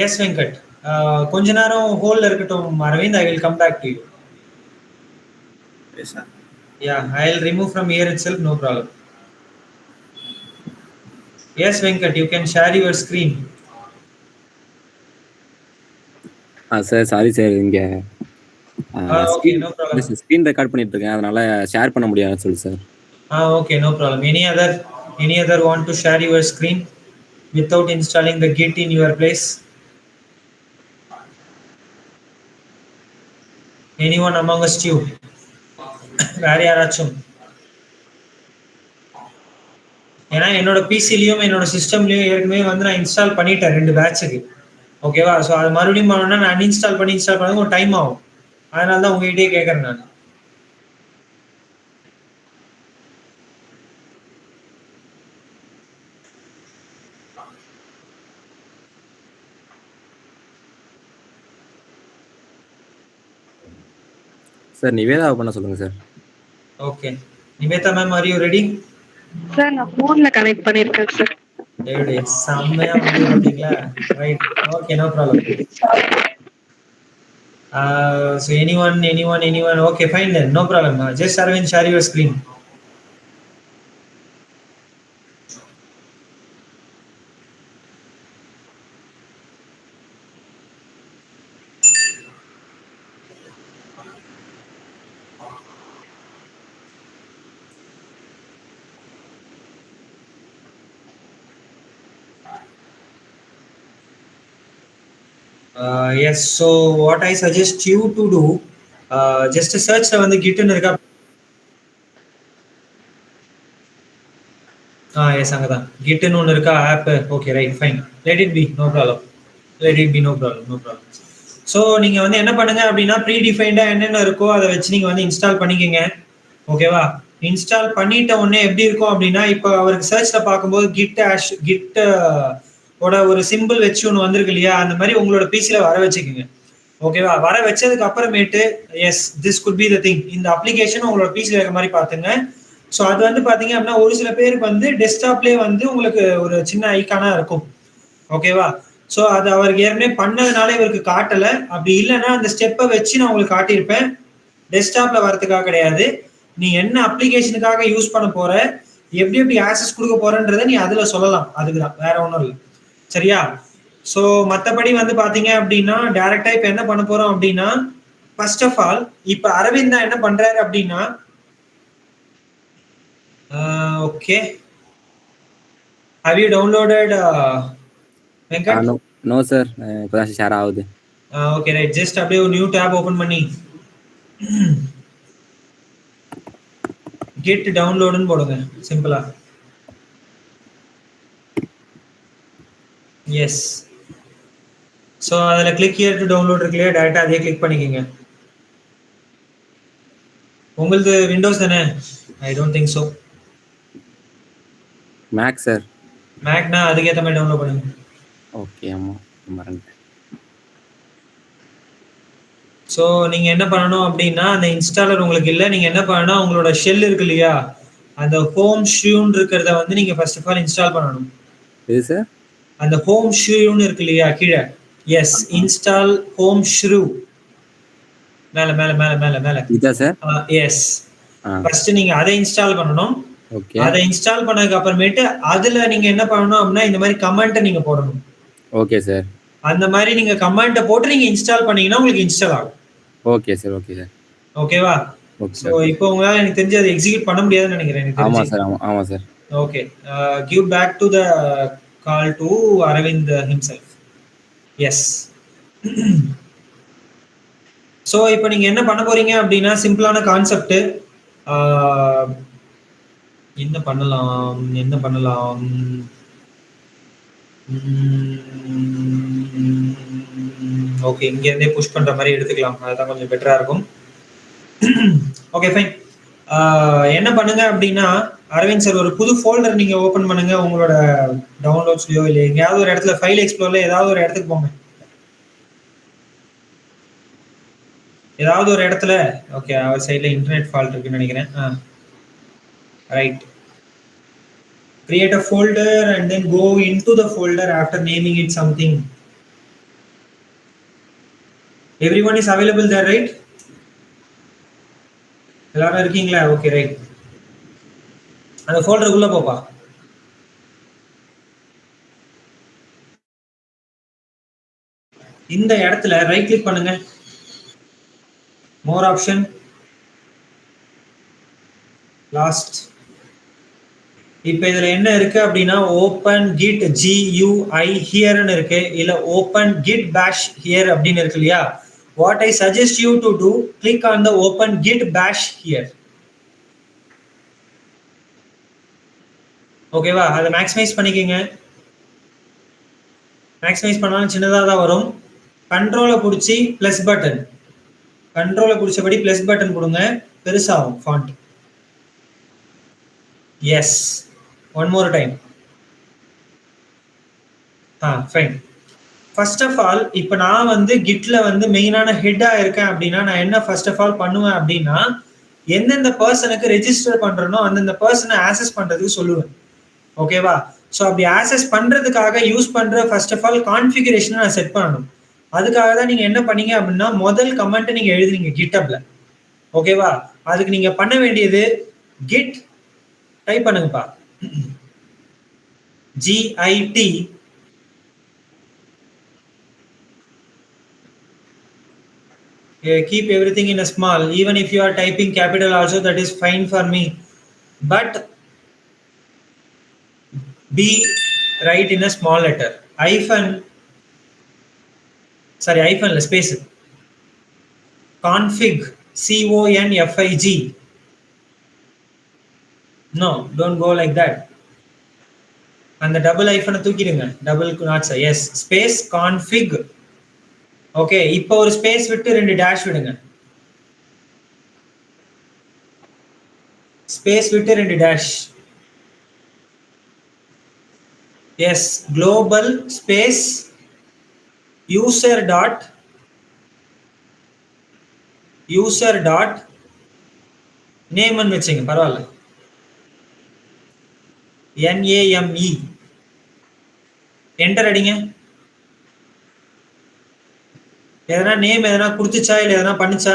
Yes Venkat. கொஞ்ச நேரம் ஹோல்ல இருக்கட்டும் Aravind. I will come back to you. Yes, sir. Yeah, I'll remove from here itself, no problem. Yes Venkat, you can share your screen. Sir sorry sir, இங்க okay, no problem. Screen record பண்ணிட்டு இருக்கேன், அதனால ஷேர் பண்ண முடியாதுன்னு சொல்லு sir. Okay, no problem. Any other want to share your screen without installing the Git in your place? Anyone among us you? வேற யாராச்சும்? ஏன்னா என்னோட பிசிலையும் என்னோட சிஸ்டம்லயும் ஏற்கனவே வந்து நான் இன்ஸ்டால் பண்ணிட்டேன் 2 பேட்சுக்கு. ஓகேவா? ஸோ அது மறுபடியும் பண்ணணும்னா நான் அன்இன்ஸ்டால் பண்ணி இன்ஸ்டால் பண்ண ஒரு டைம் ஆகும். அதனால தான் உங்ககிட்டயே கேட்கறேன் நான். சார் நிவேதா பண்ண சொல்லுங்க sir. Okay Nivetha ma'am, are you ready? Sir நான் ஃபோன்ல கனெக்ட் பண்ணிருக்கேன் சார். டேவிட் செம்மையா வந்து பாத்தீங்களா? Right. Okay, no problem. So anyone? Okay, fine then, no problem. Just Arvind, share your screen. Yes, so what I suggest you to do, just search the Git nu iruka. Yes, anga dhaan Git nu onu iruka app. Okay, right, fine, let it be, no problem. So நீங்க வந்து என்ன பண்ணுங்க அப்படின்னா ப்ரீ டிஃபைன்டா என்னென்ன இருக்கோ அதை வச்சு நீங்க வந்து இன்ஸ்டால் பண்ணிக்கங்க. ஓகேவா? இன்ஸ்டால் பண்ணிட்ட உடனே எப்படி இருக்கும் அப்படின்னா, இப்போ அவருக்கு சர்ச்ல பார்க்கும்போது கிட் ஓட ஒரு சிம்பிள் வச்சு ஒன்று வந்திருக்கு இல்லையா? அந்த மாதிரி உங்களோட பிசில வர வச்சுக்கோங்க. ஓகேவா? வர வச்சதுக்கு அப்புறமேட்டு yes this could be the thing, இந்த அப்ளிகேஷன் உங்களோட பிசில இருக்க மாதிரி பாத்துங்க. ஸோ அது வந்து பாத்தீங்க அப்படின்னா ஒரு சில பேருக்கு வந்து டெஸ்க்டாப்லேயே வந்து உங்களுக்கு ஒரு சின்ன ஐக்கானா இருக்கும். ஓகேவா? ஸோ அது அவருக்கு ஏற்கனவே பண்ணதுனால இவருக்கு காட்டல. அப்படி இல்லைன்னா அந்த ஸ்டெப்பை வச்சு நான் உங்களுக்கு காட்டியிருப்பேன். டெஸ்க்டாப்ல வரதுக்காக கிடையாது, நீ என்ன அப்ளிகேஷனுக்காக யூஸ் பண்ண போற, எப்படி ஆக்சஸ் கொடுக்க போறன்றதை நீ அதுல சொல்லலாம். அதுக்குதான், வேற ஒன்றும் இல்லை. சரியா? ஸோ மற்றபடி வந்து பாத்தீங்க அப்படின்னா டைரக்டா இப்ப என்ன பண்ண போறோம் அப்படின்னா, ஃபர்ஸ்ட் ஆஃப் ஆல் இப்ப அரவிந்த் என்ன பண்றாரு அப்படின்னா, okay, have you downloaded Venkat? No sir, இப்பதான் ஷேர் ஆகுது. ஓகே ரைட், ஜஸ்ட் அப்படியே ஒரு நியூ டேப் ஓபன் பண்ணி கெட் டவுன்லோடுன்னு போடுங்க சிம்பிளா. எஸ். ஸோ அதில் கிளிக் ஹியர் டு டவுன்லோட் இருக்கு இல்லையா, டேரெக்டாக அதே கிளிக் பண்ணிக்கோங்க. உங்களது விண்டோஸ் தானே? I don't think so. Mac sir. மேக்னா அதுக்கேற்ற மாதிரி டவுன்லோட் பண்ணுங்க. ஓகே, ஆமாம் மறந்துட்டேன். ஸோ நீங்க என்ன பண்ணணும் அப்படின்னா, அந்த இன்ஸ்டாலர் உங்களுக்கு இல்ல. நீங்க என்ன பண்ணணும்னா, உங்களோட ஷெல் இருக்கு இல்லையா? அந்த ஹோம் ஷ்ரூன்னு இருக்கிறத வந்து நீங்க ஃபர்ஸ்ட் ஆஃப் ஆல் இன்ஸ்டால் பண்ணணும். எது சார்? அந்த ஹோம் ஷ்ரூன்னு இருக்கு இல்லையா? கீழ. எஸ். Install home ஷ்ரூ. மேல மேல மேல மேல மேல. இதா சார்? எஸ். ஆ. ஃபர்ஸ்ட் நீங்க அதை இன்ஸ்டால் பண்ணணும். ஓகே. அதை இன்ஸ்டால் பண்ணதுக்கு அப்புறமேட்டு அதுல நீங்க என்ன பண்ணணும் அப்படின்னா, இந்த மாதிரி கமெண்ட்டை நீங்க போடணும். Okay sir. அந்த மாதிரி நீங்க கமெண்ட்டை போட்டு நீங்க இன்ஸ்டால் பண்ணீங்கன்னா உங்களுக்கு இன்ஸ்டால் ஆகும். Okay sir. Okay sir. ஓகேவா? Okay so sir. இப்போ உங்களால எனக்கு தெரிஞ்சு அதை எக்ஸிக்யூட் பண்ண முடியாதுன்னு நினைக்கிறேன் எனக்கு ஆமா தெரிஞ்சு. சார். ஆமா sir. Okay. Give back to the call to Aravind himself. Yes. So இப்போ நீங்க என்ன பண்ண போறீங்க அப்படின்னா, சிம்பிளான கான்செப்ட். என்ன பண்ணலாம் என்ன பண்ணலாம்? ஓகே, இங்க இருந்தே புஷ் பண்ற மாதிரி எடுத்துக்கலாம். அதுதான் கொஞ்சம் பெட்டரா இருக்கும். Okay fine. என்ன பண்ணுங்க அப்படின்னா, அரவிந்த் சார் ஒரு புது ஃபோல்டர் நீங்க ஓபன் பண்ணுங்க. உங்களோட டவுன்லோட்ஸ்லயோ இல்லை எங்கேயாவது ஒரு இடத்துல ஃபைல் எக்ஸ்ப்ளோர்ல ஏதாவது ஒரு இடத்துக்கு போங்க. ஏதாவது ஒரு இடத்துல. ஓகே, அவர் சைட்ல இன்டர்நெட் ஃபால்ட் இருக்குன்னு நினைக்கிறேன். Right. Create a folder and then go into the folder after naming it something. Everyone is available there, right? எல்லாரும் இருக்கீங்களா? Okay right. அந்த ஃபோல்டருக்குள்ள போப்பா. இந்த இடத்துல ரைட் கிளிக் பண்ணுங்க. மோர் ஆப்ஷன். லாஸ்ட். இப்போ இதுல என்ன இருக்கு அப்படின்னா, ஓப்பன் கிட் GUI ஹியர்னு இருக்கு, இல்ல ஓப்பன் கிட் பேஷ் ஹியர் அப்படின்னு இருக்கு இல்லையா? What I suggest you to do, click on the open git bash here. ஓகேவா? அதை மேக்ஸிமைஸ் பண்ணிக்கோங்க. மேக்ஸிமைஸ் பண்ணாலும் சின்னதாக தான் வரும். கண்ட்ரோலை பிடிச்சி பிளஸ் பட்டன், கண்ட்ரோலை பிடிச்சபடி பிளஸ் பட்டன் கொடுங்க, பெருசாகும் font. Yes. One more time. Fine. First of all இப்போ நான் வந்து கிட்ல வந்து மெயினான ஹெட்டா இருக்கேன் அப்படின்னா, நான் என்ன ஃபர்ஸ்ட் ஆஃப் ஆல் பண்ணுவேன் அப்படின்னா, எந்தெந்த பர்சனுக்கு ரெஜிஸ்டர் பண்றனோ அந்தந்த பர்சனை ஆக்சஸ் பண்றதுக்கு சொல்லுவேன். ஓகேவா? ஸோ அப்படி ஆக்சஸ் பண்றதுக்காக யூஸ் பண்ற ஃபர்ஸ்ட் ஆஃப் ஆல் கான்ஃபிகரேஷனை நான் செட் பண்ணணும். அதுக்காக தான் நீங்க என்ன பண்ணீங்க அப்படின்னா, முதல் கமெண்ட் நீங்க எழுதுறீங்க கிட்டப்ல. ஓகேவா? அதுக்கு நீங்க பண்ண வேண்டியது கிட் டைப் பண்ணுங்கப்பா. GIT keep everything in a small. Even if you are typing capital also, that is fine for me, but be write in a small letter. Hyphen space. Config CONFIG. No, don't go like that. And the double hyphen தூக்கிடுங்க. Double knots. Yes. Space config. Okay, இப்போ ஒரு ஸ்பேஸ் விட்டு 2 டேஷ் விடுங்க. ஸ்பேஸ் விட்டு 2 dash. Yes. Global space user dot நேம்னு வச்சுங்க, பரவாயில்ல. NAME. என்டர் அடிங்க. எதனா நேம் எதனா கொடுத்துச்சா இல்லை எதனா பண்ணுச்சா?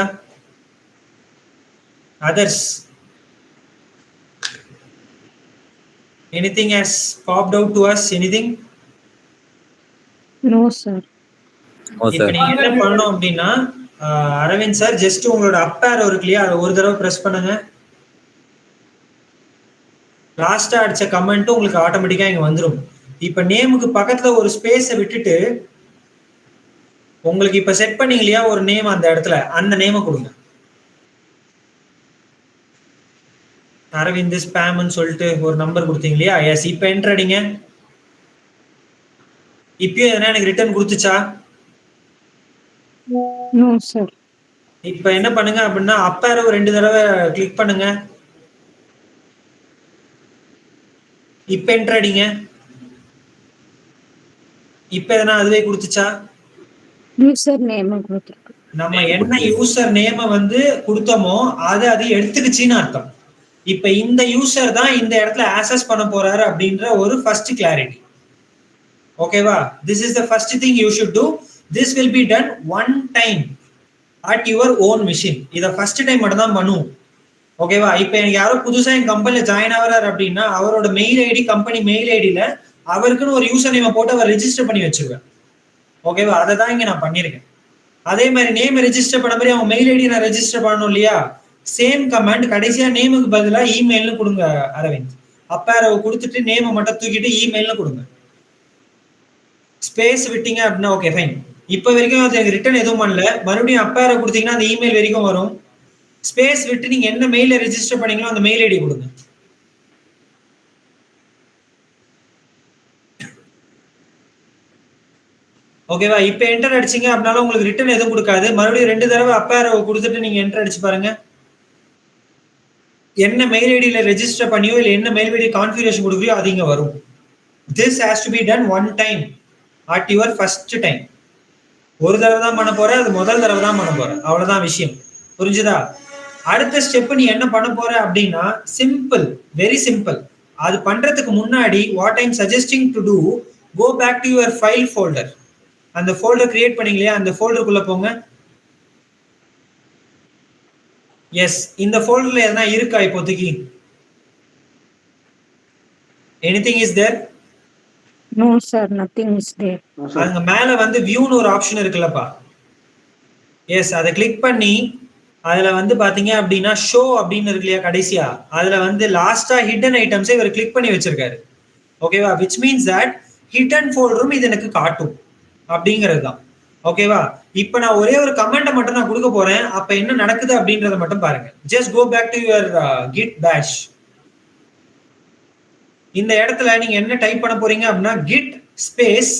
Others. Anything has popped out to us? Anything? No sir. இப்போ நீங்க என்ன பண்ணணும் அப்படின்னா, அரவிந்த் சார் ஜஸ்ட் உங்களோட அப் ஏரோ இருக்கு இல்லையா, அதை ஒரு தடவை பிரஸ் பண்ணுங்க. லாஸ்டா அடிச்ச கமெண்ட் உங்களுக்கு ஆட்டோமேட்டிக்கா இங்க வந்துடும். இப்ப நேமுக்கு பக்கத்துல ஒரு ஸ்பேஸை விட்டுட்டு உங்களுக்கு இப்ப செட் பண்ணீங்க இல்லையா ஒரு நேம், அந்த இடத்துல அந்த நேமை கொடுங்க. அரவிந்த் ஸ்பேம்னு சொல்லிட்டு ஒரு நம்பர் கொடுத்தீங்க இல்லையா? எஸ். இப்ப என்டர் அடிங்க. இப்பயும் எதனா எனக்கு ரிட்டர்ன் கொடுத்துச்சா? No sir. இப்ப என்ன பண்ணுங்க அப்படின்னா, அப் ஏரோ 2 தடவை கிளிக் பண்ணுங்க. இப்ப என்டர் அடிங்க. இப்ப எதனா அதுவே கொடுத்துச்சா? யூசர் நேம் கொடுத்துருக்கு. நம்ம என்ன யூசர் நேம வந்து கொடுத்தோமோ அது எடுத்துக்கிச்சின்னு அர்த்தம். இப்ப இந்த யூசர் தான் இந்த இடத்துல ஆக்சஸ் பண்ண போறாரு அப்படின்ற ஒரு ஃபர்ஸ்ட் கிளாரிட்டி. ஓகேவா? This is the first thing you should do. This will be done one time at your own machine. இதை ஃபர்ஸ்ட் டைம் மட்டும் தான் பண்ணுவோம். ஓகேவா? இப்ப எனக்கு யாரோ புதுசா என் கம்பெனில ஜாயின் ஆகிறாரு அப்படின்னா அவரோட மெயில் ஐடி, கம்பெனி மெயில் ஐடியில அவருக்குன்னு ஒரு யூசர் நேம் போட்டு அவர் ரெஜிஸ்டர் பண்ணி வச்சிருவேன். ஓகேவா? அதை தான் இங்க நான் பண்ணிருக்கேன். அதே மாதிரி நேம் ரெஜிஸ்டர் பண்ண மாதிரி அவங்க மெயில் ஐடி நான் ரெஜிஸ்டர் பண்ணணும் இல்லையா? சேம் கமாண்ட் கடைசியா நேமுக்கு பதிலா இமெயில்னு கொடுங்க அரவிந்த். அப்பேரவை கொடுத்துட்டு நேமை மட்டும் தூக்கிட்டு இமெயில்னு கொடுங்க. ஸ்பேஸ் விட்டீங்க அப்படின்னா ஓகே ஃபைன். இப்போ வரைக்கும் அது எனக்கு ரிட்டர்ன் எதுவும் பண்ணல. மறுபடியும் அப்பேரவை கொடுத்தீங்கன்னா அந்த இமெயில் வரைக்கும் வரும். ஸ்பேஸ் விட்டு நீங்க என்ன மெயில ரெஜிஸ்டர் பண்ணீங்களோ அந்த மெயில் ஐடி கொடுங்க. ஓகேவா? இப்ப என்டர் அடிச்சீங்க அப்படின்னாலும் உங்களுக்கு ரிட்டர்ன் எதுவும் கொடுக்காது. மறுபடியும் 2 தடவை அப்பேரவை கொடுத்துட்டு நீங்க என்டர் அடிச்சு பாருங்க. என்ன மெயில் ஐடியில ரெஜிஸ்டர் பண்ணியோ இல்ல என்ன மெயில் ஐடி கான்ஃபிகரேஷன் கொடுக்குறியோ அது இங்க வரும். This has to be done one time at your first time. ஒரு தடவை தான் பண்ண போற, அது முதல் தடவை தான் பண்ண போற, அவ்வளவுதான் விஷயம். புரிஞ்சுதா? அடுத்த ஸ்டெப் நீ என்ன பண்ண போற அப்படின்னா சிம்பிள், வெரி சிம்பிள். அது பண்றதுக்கு முன்னாடி what I'm suggesting to do, go back to your file folder. அந்த ஃபோல்டர் கிரியேட் பண்ணீங்க இல்லையா, அந்த ஃபோல்டருக்குள்ள போங்க. எஸ், இந்த ஃபோல்டர்ல எதனா இருக்கா இப்போதைக்கு? Anything is there? No sir, nothing is there. அங்க மேல வந்து வியூன்னு ஒரு ஆப்ஷன் இருக்குல்லப்பா. எஸ், அதை கிளிக் பண்ணி அதுல வந்து பாத்தீங்க அப்படின்னா ஷோ அப்படின்னு இருக்கு இல்லையா கடைசியா, அதுல வந்து லாஸ்டா ஹிடன் ஐட்டம்ஸை இவர் கிளிக் பண்ணி வச்சிருக்காரு. ஓகேவா? விச் மீன்ஸ் தட் ஹிடன் ஃபோல்டரும் இது எனக்கு காட்டும் அப்படிங்கிறது தான். ஓகேவா? இப்ப நான் ஒரே ஒரு கமெண்ட்டை மட்டும் நான் கொடுக்க போறேன். அப்ப என்ன நடக்குது அப்படின்றத மட்டும் பாருங்க. Just go back to your git bash. இந்த இடத்துல நீங்க என்ன டைப் பண்ண போறீங்க அப்படின்னா git space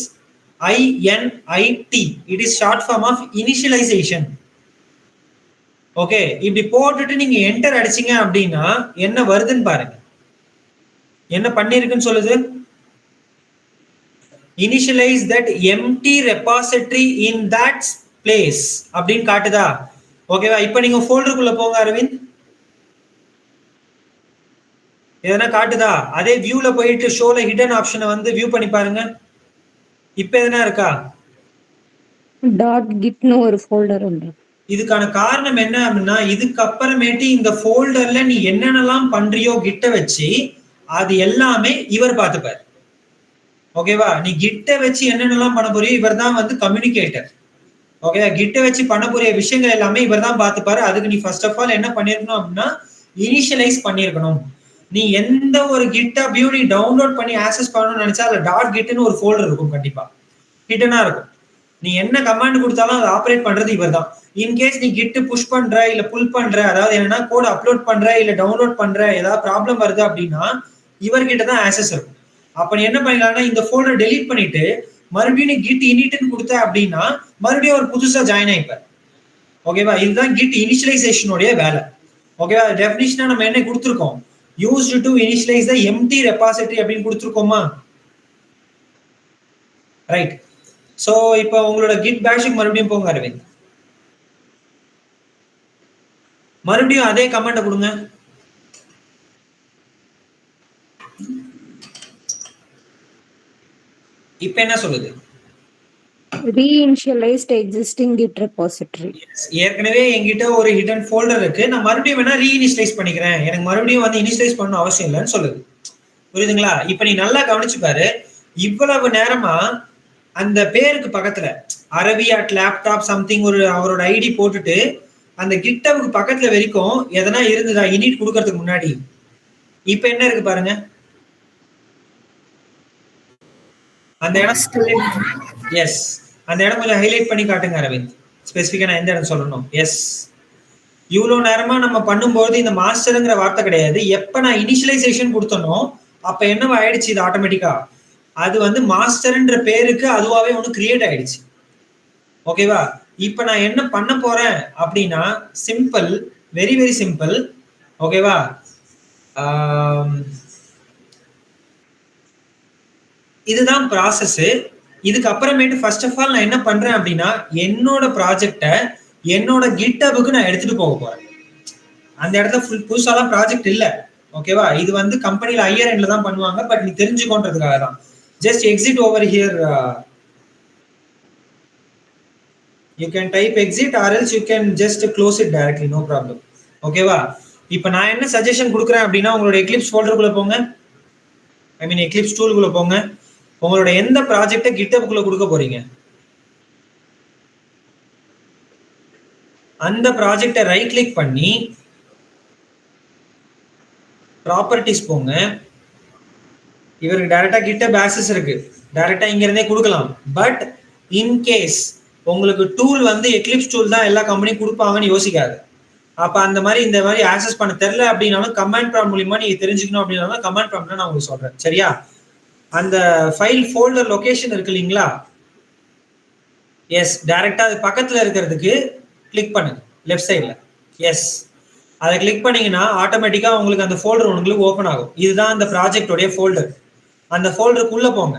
init. It is short form of initialization. Okay, இப்படி போட்டுட்டு நீங்க என்டர் அடிச்சீங்க அப்படின்னா என்ன வருதுன்னு பாருங்க. என்ன பண்ணிருக்குன்னு சொல்லுது? initialize that empty repository in that place அப்படின்னு காட்டுதா? ஓகேவா? இப்போ நீங்க ஃபோல்டருக்குள்ள போங்க அரவிந்த். எதனா காட்டுதா? அதே வியூல போயிட்டு ஷோல ஹிடன் ஆப்ஷனை வந்து வியூ பண்ணி பாருங்க. இப்போ எதனா இருக்கா? .gitனு ஒரு ஃபோல்டர் உண்டு. இதுக்கான காரணம் என்ன அப்படின்னா இதுக்கு அப்புறமேட்டு இந்த ஃபோல்டர்ல நீ என்னென்னலாம் பண்றியோ கிட்ட வச்சு அது எல்லாமே இவர் பார்த்துப்பார். ஓகேவா? நீ கிட்ட வச்சு என்னென்னலாம் பண்ண போறியோ இவர் தான் வந்து கம்யூனிகேட்டர். ஓகேவா? கிட்ட வச்சு பண்ண போறிய விஷயங்கள் எல்லாமே இவர் தான் பார்த்துப்பாரு. அதுக்கு நீ ஃபர்ஸ்ட் ஆஃப் ஆல் என்ன பண்ணிருக்கணும் அப்படின்னா இனிஷியலைஸ் பண்ணிருக்கணும். நீ எந்த ஒரு கிட்டப்பையும் நீ டவுன்லோட் பண்ணி ஆக்சஸ் பண்ணணும்னு நினைச்சா அதுல .gitன்னு ஒரு ஃபோல்டர் இருக்கும், கண்டிப்பா ஹிடனா இருக்கும். நீ என்ன கமாண்ட் கொடுத்தாலும் அதை ஆப்ரேட் பண்றது இவர் தான். இன்கேஸ் நீ கிட் புஷ் பண்ற இல்ல புல் பண்ற, அதாவது என்னன்னா கோட் அப்லோட் பண்ற இல்ல டவுன்லோட் பண்ற, ஏதாவது ப்ராப்ளம் வருது அப்படின்னா இவர்கிட்ட தான் ஆக்சஸ் இருக்கும். அப்ப நீ என்ன பண்ணிக்கலாம்னா இந்த ஃபோல்டர் டெலீட் பண்ணிட்டு மறுபடியும் நீ git initன்னு கொடுத்த அப்படின்னா மறுபடியும் ஒரு புதுசா ஜாயின் ஆயிப்பார். ஓகேவா? இதுதான் git இனிஷியலைசேஷனுடைய வேலை. ஓகேவா? டெஃபினிஷனா நம்ம என்ன கொடுத்துருக்கோம்? used to initialize the empty repository அப்படின்னு கொடுத்துருக்கோமா? ரைட். சோ இப்போ உங்களோட git bashக்கு மறுபடியும் போங்க அரவிந்த். மறுபடியும் அதே கமாண்ட கொடுங்க. இப்போ என்ன சொல்லுது? reinitialized existing git repository. ஏற்கனவே என்கிட்ட ஒரு ஹிடன் ஃபோல்டர் இருக்கு, நான் மறுபடியும் வேணா ரீஇனிஷியலைஸ் பண்ணிக்கிறேன், எனக்கு மறுபடியும் வந்து இனிஷியலைஸ் பண்ண அவசியம் இல்லைன்னு சொல்லுது. புரியுதுங்களா? இப்போ நீ நல்லா கவனிச்சு பாரு. இவ்வளவு நேரமா அந்த பேருக்கு பக்கத்துல aravi@laptop something ஒரு அவரோட ஐடி போட்டுட்டு அந்த கிட்டவுக்கு பக்கத்துல வரைக்கும் எதனா இருந்ததா இனிட் கொடுக்கறதுக்கு முன்னாடி? இப்ப என்ன இருக்கு பாருங்க. அந்த இடம் எஸ், அந்த இடம் கொஞ்சம் ஹைலைட் பண்ணி காட்டுங்க அரவிந்த். ஸ்பெசிஃபிக்கா நான் எந்த இடம் சொல்லணும்? எஸ், இவ்வளவு நேரமா நம்ம பண்ணும்போது இந்த மாஸ்டருங்கிற வார்த்தை கிடையாது. எப்ப நான் இனிஷியலைசேஷன் கொடுத்தனோ அப்ப என்ன ஆயிடுச்சு? இது ஆட்டோமேட்டிக்கா அது வந்து மாஸ்டர்ன்ற பேருக்கு அதுவாவே ஒன்று கிரியேட் ஆயிடுச்சு. ஓகேவா? இப்ப நான் என்ன பண்ண போறேன் அப்படின்னா சிம்பிள், வெரி வெரி சிம்பிள். ஓகேவா? இதுதான் ப்ராசஸ். இதுக்கு அப்புறமேட்டு ஃபர்ஸ்ட் ஆஃப் ஆல் நான் என்ன பண்றேன் அப்படின்னா என்னோட ப்ராஜெக்டை என்னோட GitHubக்கு நான் எடுத்துட்டு போக போறேன். அந்த இடத்துல புதுசாலாம் ப்ராஜெக்ட் இல்ல. ஓகேவா? இது வந்து கம்பெனில ஹையர் எண்ட்ல தான் பண்ணுவாங்க. பட் நீ தெரிஞ்சுக்கோன்றதுக்காக தான். Just exit over here. You can type exit or else you can just close it directly, no problem. ஓகேவா? இப்போ நான் என்ன சஜஷன் கொடுக்குறேன் அப்படின்னா உங்களோட Eclipse ஃபோல்டருக்குள்ள போங்க. ஐ மீன் Eclipse டூலுக்குள்ள போங்க. உங்களோட எந்த ப்ராஜெக்ட்டை GitHubக்குள்ள கொடுக்க போறீங்க அந்த ப்ராஜெக்ட்டை ரைட் கிளிக் பண்ணி ப்ராப்பர்ட்டிஸ் போங்க. இவருக்கு டைரக்டா GitHub ஆக்சஸ் இருக்கு. டைரக்டா இங்க இருந்தே கொடுக்கலாம். பட் இன் கேஸ் உங்களுக்கு டூல் வந்து Eclipse டூல் தான் எல்லா கம்பெனியும் கொடுப்பாங்கன்னு யோசிக்காது. அப்ப அந்த மாதிரி இந்த மாதிரி ஆக்சஸ் பண்ண தெரியல அப்படின்னாலும் கமாண்ட் ப்ராம்ப்ட் மூலமா நீங்க தெரிஞ்சுக்கணும் அப்படின்னாலும் கமாண்ட் ப்ராம்ப்ட்ல நான் உங்களுக்கு சொல்றேன். சரியா? அந்த ஃபைல் ஃபோல்டர் லொகேஷன் இருக்கு இல்லைங்களா? எஸ், டைரக்டா அது பக்கத்துல இருக்கிறதுக்கு கிளிக் பண்ணுங்க லெஃப்ட் சைட்ல. எஸ், அதை கிளிக் பண்ணீங்கன்னா ஆட்டோமேட்டிக்கா உங்களுக்கு அந்த ஃபோல்டர் உங்களுக்கு ஓப்பன் ஆகும். இதுதான் அந்த ப்ராஜெக்டோடைய ஃபோல்டர். அந்த ஃபோல்டருக்குள்ள போங்க.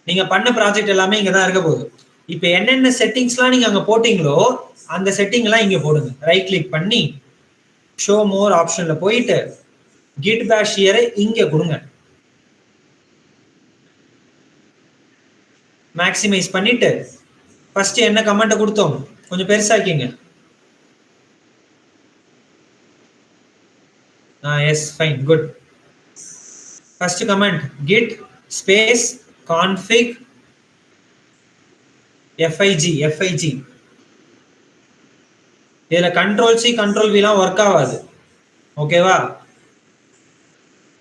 நீங்க பண்ண ப்ராஜெக்ட் எல்லாமே இங்க தான் இருக்க போகுது. இப்போ என்னென்ன செட்டிங்ஸ்லாம் நீங்க அங்க போட்டீங்களோ அந்த செட்டிங் எல்லாம் இங்க போடுங்க. ரைட் கிளிக் பண்ணி ஷோ மோர் ஆப்ஷன்ல போயிட்டு git bash here இங்க கொடுங்க. மேக்ஸிமைஸ் பண்ணிட்டு ஃபர்ஸ்ட் என்ன கமெண்ட் கொடுத்தோம் கொஞ்சம் பெருசாக்கிங்க. Yes, fine, good. First comment git space config fig. இதுல கண்ட்ரோல் சி கண்ட்ரோல் வி எல்லாம் ஒர்க் ஆகாது. ஓகேவா?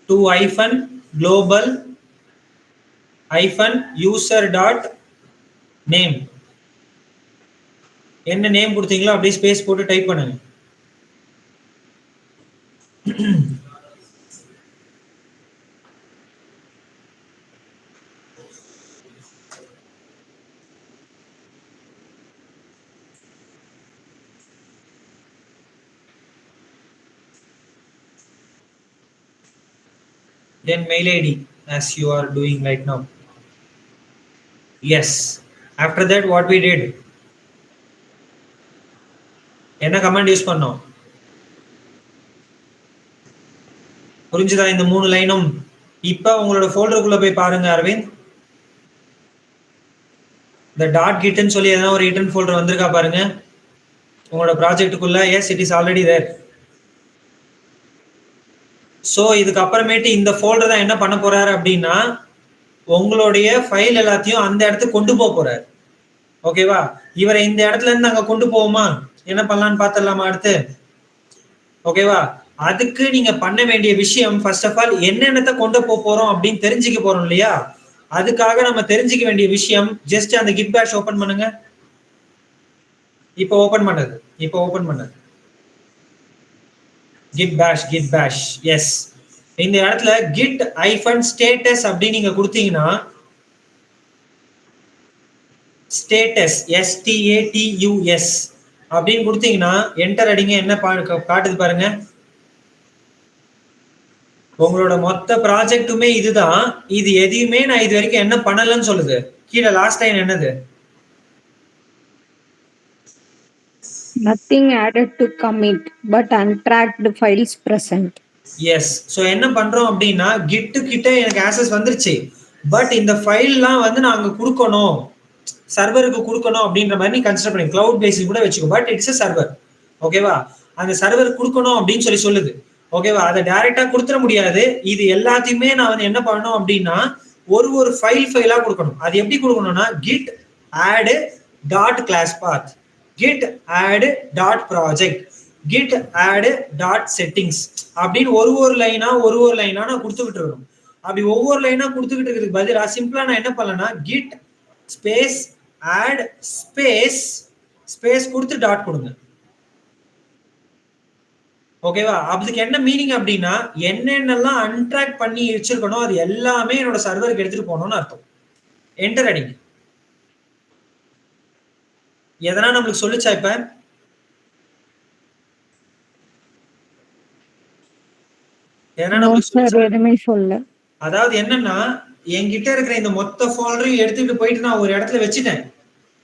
2 global user dot name. என்ன நேம் கொடுத்தீங்களோ அப்படியே ஸ்பேஸ் போட்டு டைப் பண்ணுங்க. Then mail ID as you are doing right now. Yes. After that what we did? என்ன கமாண்ட் யூஸ் பண்ணோம்? புரிஞ்சுதா இந்த 3 லைனும்? இப்ப உங்களோட ஃபோல்டருக்குள்ள போய் பாருங்க அரவிந்த். இந்த டாட் கிட்னு சொல்லி ஏதாவது ஒரு ரிட்டன் ஃபோல்டர் வந்திருக்கா பாருங்க உங்களோட ப்ராஜெக்ட்டுக்குள்ள. Yes, it is already there. So இதுக்கு அப்புறமேட்டு இந்த ஃபோல்டர் தான் என்ன பண்ண போறாரு அப்படின்னா உங்களுடைய ஃபைல் எல்லாத்தையும் அந்த இடத்துக்கு கொண்டு போக போறாரு. ஓகேவா? இவரை இந்த இடத்துல இருந்து அங்க கொண்டு போவோமா? என்ன பண்ணலாம்னு பார்த்துடலாமா அடுத்து? ஓகேவா? அதுக்கு நீங்க பண்ண வேண்டிய விஷயம் ஃபர்ஸ்ட் ஆஃப் ஆல் என்னென்னத்தை கொண்டு போக போறோம் அப்படின்னு தெரிஞ்சுக்க போறோம் இல்லையா? அதுக்காக நம்ம தெரிஞ்சுக்க வேண்டிய விஷயம் ஜஸ்ட் அந்த git bash ஓபன் பண்ணுங்க. இப்போ ஓபன் பண்ணது git bash. எஸ், இந்த இடத்துல git -status அப்படி நீங்க கொடுத்தீங்கன்னா status status அப்படின்னு கொடுத்தீங்கன்னா என்டர் அடிங்க. என்ன காட்டுது பாருங்க. உங்களோட மொத்த ப்ராஜெக்ட்டுமே இதுதான். இது எதையுமே நான் இது வரைக்கும் என்ன பண்ணலன்னு சொல்லுது. கீழே லாஸ்ட் லைன் என்னது? Nothing added to commit, but untracked files present. Yes. So என்ன பண்றோம் அப்படின்னா கிட்டு கிட்ட எனக்கு ஆக்சஸ் வந்துருச்சு. பட் இந்த ஃபைல்லாம் வந்து நான் அங்க கொடுக்கணும், சர்வருக்கு கொடுக்கணும் அப்படின்ற மாதிரி நீ கன்சிடர் பண்ணி கிளவுட் பேசிஸ் கூட வச்சுக்கோ. But it's a server. ஓகேவா? அந்த சர்வர் கொடுக்கணும் அப்படின்னு சொல்லுது. ஓகேவா? அதை டைரக்டா கொடுத்துட முடியாது. இது எல்லாத்தையுமே நான் வந்து என்ன பண்ணணும் அப்படின்னா ஒரு ஃபைலா கொடுக்கணும். அது எப்படி கொடுக்கணும்னா git add dot class path, git add dot project, git add dot settings அப்படின்னு ஒரு லைனா நான் கொடுத்துக்கிட்டு இருக்கணும். அப்படி ஒவ்வொரு லைனா கொடுத்துக்கிட்டு இருக்கிறதுக்கு பதிலா சிம்பிளா நான் என்ன பண்ணலன்னா git space add space கொடுத்து டாட் கொடுங்க. ஓகேவா? அதுக்கு என்ன மீனிங் அப்படின்னா என்னென்னலாம் அன்ட்ராக்ட் பண்ணி வச்சிருக்கணும் அது எல்லாமே என்னோட சர்வருக்கு எடுத்துட்டு போகணும்னு அர்த்தம். என்டர் அடிங்க. எதனா நம்மளுக்கு சொல்லுச்சா? இப்ப அதாவது என்னன்னா என்கிட்ட இருக்கிற இந்த மொத்த ஃபோல்டரையும் எடுத்துட்டு போயிட்டு நான் ஒரு இடத்துல வச்சுட்டேன்.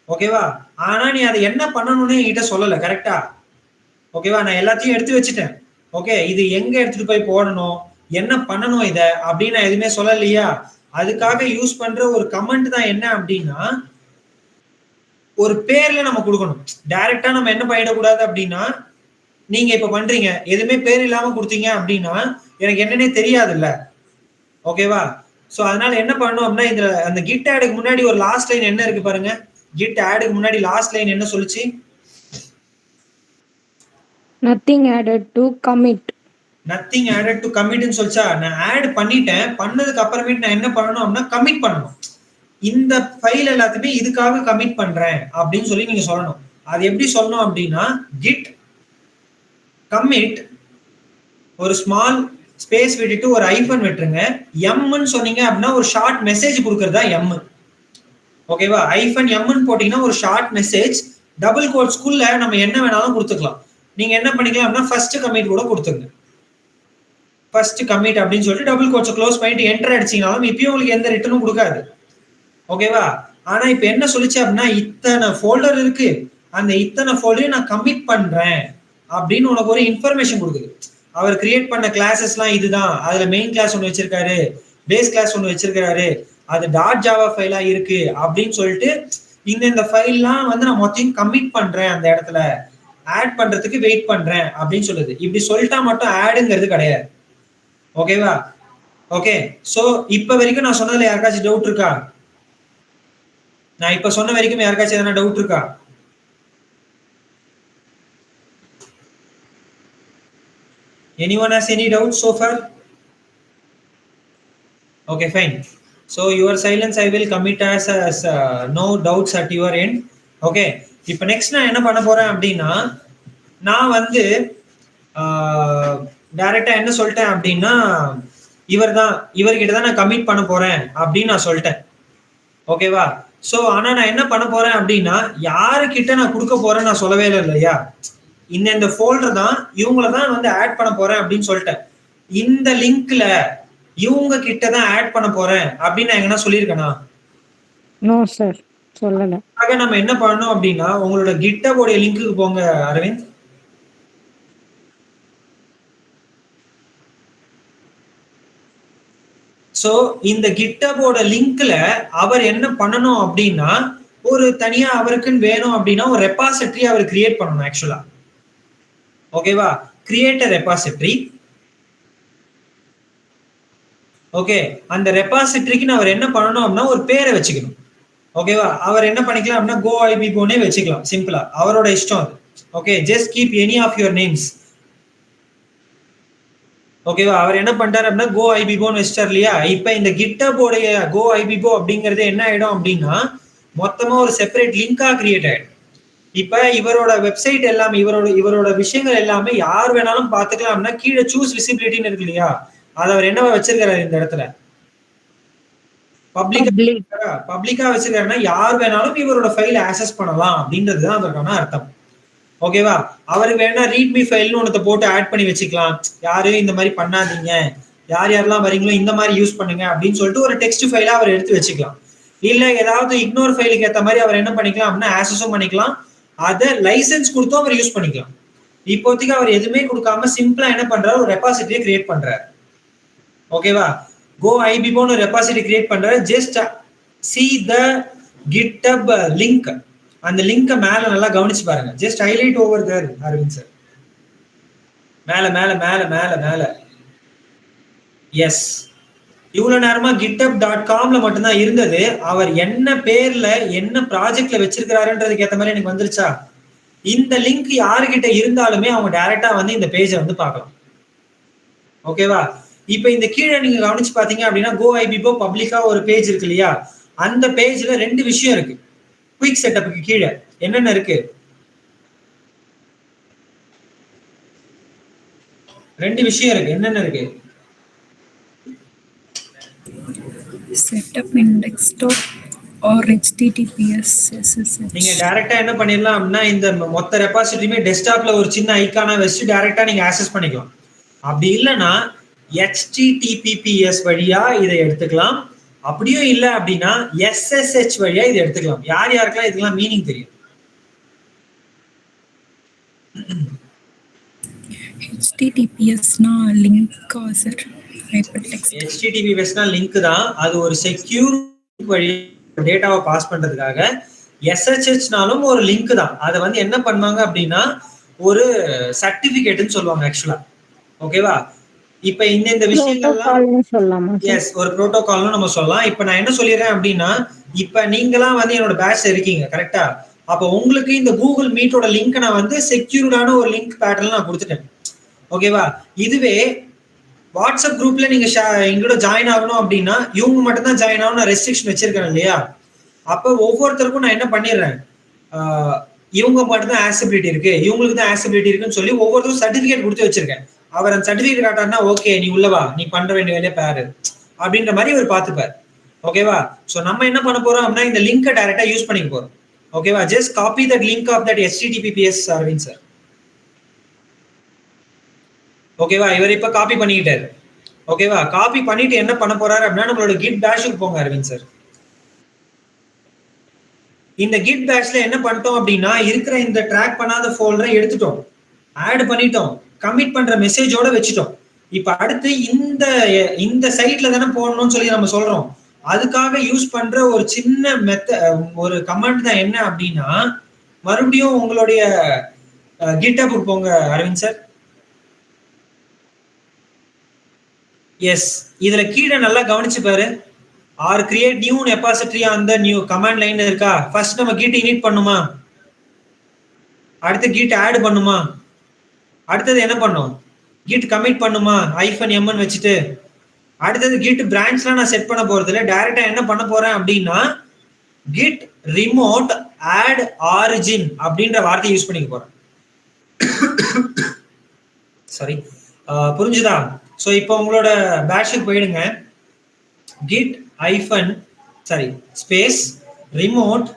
ஓகேவா? ஆனா நீ அதை என்ன பண்ணணும்னு என்கிட்ட சொல்லல. கரெக்டா? ஓகேவா? நான் எல்லாத்தையும் எடுத்து வச்சுட்டேன். ஓகே, இது எங்க எடுத்துட்டு போய் போடணும், என்ன பண்ணணும் இத அப்படின்னு நான் எதுவுமே சொல்லலையா? அதுக்காக யூஸ் பண்ற ஒரு கமெண்ட் தான் என்ன அப்படின்னா, ஒரு பேர்ல நம்ம கொடுக்கணும். டைரக்டா நம்ம என்ன பண்ணிடக்கூடாது அப்படின்னா, நீங்க இப்ப பண்றீங்க, எதுவுமே பேர் இல்லாம கொடுத்தீங்க அப்படின்னா எனக்கு என்னன்னே தெரியாதுல்ல. ஓகேவா? சோ அதனால என்ன பண்ணணும் அப்படின்னா, இந்த அந்த கிட் ஆடுக்கு முன்னாடி ஒரு லாஸ்ட் லைன் என்ன இருக்கு பாருங்க. கிட் ஆடுக்கு முன்னாடி லாஸ்ட் லைன் என்ன சொல்லுச்சு? Nothing added to commit. Nothing added to கமிட்னு சொல்லிச்சா? நான் ஆட் பண்ணிட்டேன். பண்ணதுக்கு அப்புறமேட்டு நான் என்ன பண்ணணும் அப்படின்னா கமிட் பண்ணணும். இந்த ஃபைல் எல்லாத்தையுமே இதுக்காக கமிட் பண்றேன் அப்படின்னு சொல்லி நீங்க சொல்லணும். அது எப்படி சொல்லணும் அப்படின்னா, கிட் கமிட் ஒரு ஸ்மால் ஸ்பேஸ் விட்டுட்டு ஒரு ஐஃபன் விட்டுருங்க. எம்னு சொன்னீங்க அப்படின்னா ஒரு ஷார்ட் மெசேஜ் கொடுக்கறதா எம். ஓகேவா? ஐஃபன் எம்னு போட்டீங்கன்னா ஒரு ஷார்ட் மெசேஜ். டபுள் கோட்ஸ்குள்ள நம்ம என்ன வேணாலும் கொடுத்துக்கலாம். நீங்க என்ன பண்ணிக்கலாம் அப்படின்னா ஃபர்ஸ்ட் கமிட் கூட கொடுத்துருங்க. ஃபர்ஸ்ட் கமிட் அப்படின்னு சொல்லிட்டு டபுள் கோட்ஸை க்ளோஸ் பண்ணிட்டு என்டர் அடிச்சீங்கனாலும் இப்பயும் உங்களுக்கு எந்த ரிட்டனும் கொடுக்காது. ஓகேவா? ஆனா இப்ப என்ன சொல்லிச்சு அப்படின்னா, இத்தனை ஃபோல்டர் இருக்கு, அந்த இத்தனை ஃபோல்டரையும் நான் கமிட் பண்றேன் அப்படின்னு உனக்கு ஒரு இன்ஃபர்மேஷன் கொடுக்குது. அவர் கிரியேட் பண்ண கிளாஸஸ்லாம் இதுதான், அதுல மெயின் கிளாஸ் ஒன்று வச்சிருக்காரு, பேஸ் கிளாஸ் ஒன்று வச்சிருக்காரு, அது டாட் ஜாவா ஃபைலா இருக்கு அப்படின்னு சொல்லிட்டு இந்த ஃபைல்லாம் வந்து நான் மொத்தம் கமிட் பண்றேன், அந்த இடத்துல ஆட் பண்றதுக்கு வெயிட் பண்றேன் அப்படின்னு சொல்லுது. இப்படி சொல்லிட்டா மட்டும் ஆடுங்கிறது கிடையாது. ஓகேவா? ஓகே, சோ இப்ப வரைக்கும் நான் சொன்னதுல யாருக்காச்சும் டவுட் இருக்கா? நான் இப்ப சொன்ன வரைக்கும் யாருக்காச்சும் எதனா டவுட் இருக்கா? Anyone has any doubts so far? Okay, fine. So your silence I will commit as no doubts at your end. Okay. இப்போ நெக்ஸ்ட் நான் என்ன பண்ண போறேன் அப்படின்னா, நான் வந்து டைரக்டா என்ன சொல்லிட்டேன் அப்படின்னா, இவர்கிட்ட தான் நான் கமிட் பண்ண போறேன் அப்படின்னு நான் சொல்லிட்டேன். ஓகேவா? சோ ஆனா நான் என்ன பண்ண போறேன் அப்படின்னா, யாருக்கிட்ட நான் கொடுக்க போறேன்னு நான் சொல்லவே இல்லை இல்லையா? இந்த ஃபோல்டர் தான், இவங்கள தான் வந்து ஆட் பண்ண போறேன் அப்படின்னு சொல்லிட்டேன். இந்த லிங்க்ல இவங்க கிட்ட தான் ஆட் பண்ண போறேன் அப்படின்னு நான் எங்கன்னா சொல்லியிருக்கேனா? நோ சார், சொல்லல. ஆக நம்ம என்ன பண்ணணும் அப்படின்னா, உங்களோட GitHub லிங்க்குக்கு போங்க அரவிந்த். சோ இந்த GitHub லிங்க்ல அவர் என்ன பண்ணணும் அப்படின்னா, ஒரு தனியா அவருக்குன்னு வேணும் அப்படின்னா ஒரு ரெபாசிட்டரி அவர் கிரியேட் பண்ணணும் ஆக்சுவலா. ஓகேவா? Create a repository. ஓகே, அந்த ரெபாசிட்டரிக்கு அவர் என்ன பண்ணணும் அப்படின்னா ஒரு பேரை வச்சுக்கணும். ஓகேவா? அவர் என்ன பண்ணிக்கலாம் அப்படின்னா கோ ஐபிபோனே வச்சுக்கலாம், சிம்பிளா, அவரோட இஷ்டம் அது. Okay, just keep any of your names. ஓகேவா? அவர் என்ன பண்ணிட்டாரு அப்படின்னா கோ ஐபிபோன்னு வச்சிட்டார் இல்லையா? இப்ப இந்த GitHub கோ ஐபிபோ அப்படிங்கிறது என்ன ஆயிடும் அப்படின்னா, மொத்தமா ஒரு செப்பரேட் லிங்கா கிரியேட் ஆயிடும். இப்ப இவரோட வெப்சைட் எல்லாமே, இவரோட விஷயங்கள் எல்லாமே யார் வேணாலும் பாத்துக்கலாம் அப்படின்னா கீழே சூஸ் விசிபிலிட்டின்னு இருக்கு இல்லையா? அதை அவர் என்ன வச்சிருக்காரு இந்த இடத்துல? பப்ளிக்கா வச்சிருக்காருன்னா யார் வேணாலும் இவரோட ஃபைல் ஆக்சஸ் பண்ணலாம் அப்படின்றதுதான் அதற்கான அர்த்தம். ஓகேவா? அவருக்கு வேணா ரீட்மி ஃபைல்னு ஒன்னத்தை போட்டு ஆட் பண்ணி வச்சுக்கலாம். யாரும் இந்த மாதிரி பண்ணாதீங்க, யார் யாரெல்லாம் வரீங்களோ இந்த மாதிரி யூஸ் பண்ணுங்க அப்படின்னு சொல்லிட்டு ஒரு டெக்ஸ்ட் ஃபைலா அவர் எடுத்து வச்சுக்கலாம். இல்ல ஏதாவது இன்னொரு ஃபைலுக்கு ஏற்ற மாதிரி அவர் என்ன பண்ணிக்கலாம் அப்படின்னா ஆக்சஸும் பண்ணிக்கலாம், அதை லைசன்ஸ் கொடுத்தும் அவர் யூஸ் பண்ணிக்கலாம். இப்போதைக்கு அவர் எதுவுமே கொடுக்காம சிம்பிளா என்ன பண்றாரு, ஒரு ரெபாசிட்டரியை கிரியேட் பண்றாரு. ஓகேவா? கோ ஐபிபோன்னு ரெபாசிட்டரி கிரியேட் பண்றாரு. Just see the GitHub link. அந்த லிங்கை மேல நல்லா கவனிச்சு பாருங்க. Just highlight over there Aravind sir. மேல மேல மேல மேல மேல. எஸ், இவ்வளவு நேரமா github.comல மட்டும்தான் இருந்தது. அவர் என்ன பேர்ல என்ன ப்ராஜெக்ட்ல வச்சிருக்கிறாருன்றதுக்கு ஏற்ற மாதிரி எனக்கு வந்துருச்சா? இந்த லிங்க் யாருகிட்ட இருந்தாலுமே அவங்க டைரக்டா வந்து இந்த பேஜை வந்து பார்க்கலாம். ஓகேவா? இப்ப இந்த கீழே நீங்க கவனிச்சு பாத்தீங்க அப்படின்னா கோ ஐபிபோ பப்ளிக்கா ஒரு பேஜ் இருக்கு இல்லையா? அந்த பேஜ்ல ரெண்டு விஷயம் இருக்கு. குயிக் செட்டப்புக்கு கீழே என்னென்ன இருக்கு? ரெண்டு விஷயம் இருக்கு. என்னென்ன இருக்கு? செட்டப் இன் டெஸ்க்டாப் ஆர் HTTPS SSH. நீங்க டைரக்டா என்ன பண்ணிடலாம் அப்படின்னா இந்த மொத்த ரெபாசிட்டரியுமே டெஸ்க்டாப்ல ஒரு சின்ன ஐகானா வச்சு டைரக்டா நீங்க ஆக்சஸ் பண்ணிக்கலாம். அப்படி இல்லைன்னா HTTPS வழியா இதை எடுத்துக்கலாம். அப்படியும் இல்லை அப்படின்னா SSH வழியா இது எடுத்துக்கலாம். யார் யாருக்கெல்லாம் இதுக்கெல்லாம் மீனிங் தெரியும்? HTTPSனா லிங்க் சார். HTTPSனா லிங்க் தான். அது ஒரு செக்யூர் வழி டேட்டாவை பாஸ் பண்றதுக்காக. SSHனாலும் ஒரு லிங்க் தான். அதை வந்து என்ன பண்ணுவாங்க அப்படின்னா ஒரு சர்டிபிகேட்னு சொல்லுவாங்க ஆக்சுவலா. ஓகேவா? இப்ப இந்த விஷயங்கள்லாம் சொல்லலாமா? எஸ், ஒரு புரோட்டோகால்னு நம்ம சொல்லலாம். இப்ப நான் என்ன சொல்லிடுறேன் அப்படின்னா, இப்ப நீங்களாம் வந்து என்னோட பேட்ச்ல இருக்கீங்க கரெக்டா? அப்ப உங்களுக்கு இந்த கூகுள் மீட்டோட லிங்க் நான் வந்து செக்யூர்டான ஒரு லிங்க் பேட்டர்ல நான் கொடுத்துட்டேன். ஓகேவா? இதுவே வாட்ஸ்அப் குரூப்ல நீங்க எங்களோட ஜாயின் ஆகணும் அப்படின்னா இவங்க மட்டும் தான் ஜாயின் ஆகணும் ரெஸ்ட்ரிக்ஷன் வச்சிருக்கேன் இல்லையா? அப்ப ஒவ்வொருத்தருக்கும் நான் என்ன பண்ணிடுறேன், இவங்க மட்டும் தான் ஆக்சபிலிட்டி இருக்கு, இவங்களுக்கு தான் ஆக்சபிலிட்டி இருக்குன்னு சொல்லி ஒவ்வொருத்தரும் சர்டிபிகேட் கொடுத்து வச்சிருக்கேன். அவர் அந்த சர்டிபிகேட் காட்டாருன்னா ஓகே நீ உள்ளவா, நீ பண்ற வேண்டிய வேலையை பாரு அப்படின்ற மாதிரி அவர் பார்த்துப்பார். ஓகேவா? சோ நம்ம என்ன பண்ண போறோம் அப்படின்னா இந்த லிங்கை டைரக்டா யூஸ் பண்ணிக்க போறோம். ஓகேவா? Just copy that link of that HTTPS Aravind sir. ஓகேவா? இவர் இப்ப காப்பி பண்ணிக்கிட்டாரு. ஓகேவா? காப்பி பண்ணிட்டு என்ன பண்ண போறாரு அப்படின்னா நம்மளோட கிட் பேஷுக்கு போங்க அரவிந்த் சார். இந்த கிட் பேஷ்ல என்ன பண்ணிட்டோம் அப்படின்னா இருக்கிற இந்த ட்ராக் பண்ணாத ஃபோல்டரை எடுத்துட்டோம், ஆட் பண்ணிட்டோம், கமிட் பண்ற மெசேஜோட வச்சுட்டோம். இப்ப அடுத்து இந்த சைட்ல தானே போடணும்னு சொல்லி நம்ம சொல்றோம். அதுக்காக யூஸ் பண்ற ஒரு சின்ன ஒரு கமாண்ட் தான் என்ன அப்படின்னா, மறுபடியும் உங்களுடைய கிட்டப்புக்கு போங்க அரவிந்த் சார். எஸ், இதுல கீழே நல்லா கவனிச்சு பாரு. ஆர் கிரியேட் நியூ ரெபாசிட்டரி அந்த நியூ கமாண்ட் லைன் இருக்கா? ஃபர்ஸ்ட் நம்ம கிட் இனிட் பண்ணுமா, அடுத்து கிட் ஆட் பண்ணுமா, அடுத்தது என்ன பண்ணும், கிட் கமிட் பண்ணுமா -mn வச்சுட்டு. அடுத்தது கிட் பிரான்ச்லாம் நான் செட் பண்ண போறது இல்லை, டைரக்டா என்ன பண்ண போறேன் அப்படின்னா கிட் ரிமோட் ஆட் ஆரிஜின் அப்படின்ற வார்த்தையை யூஸ் பண்ணிக்க போறேன். சரி, புரிஞ்சுதா? ஸோ இப்போ உங்களோட பேஷுக்கு போயிடுங்க. Git space remote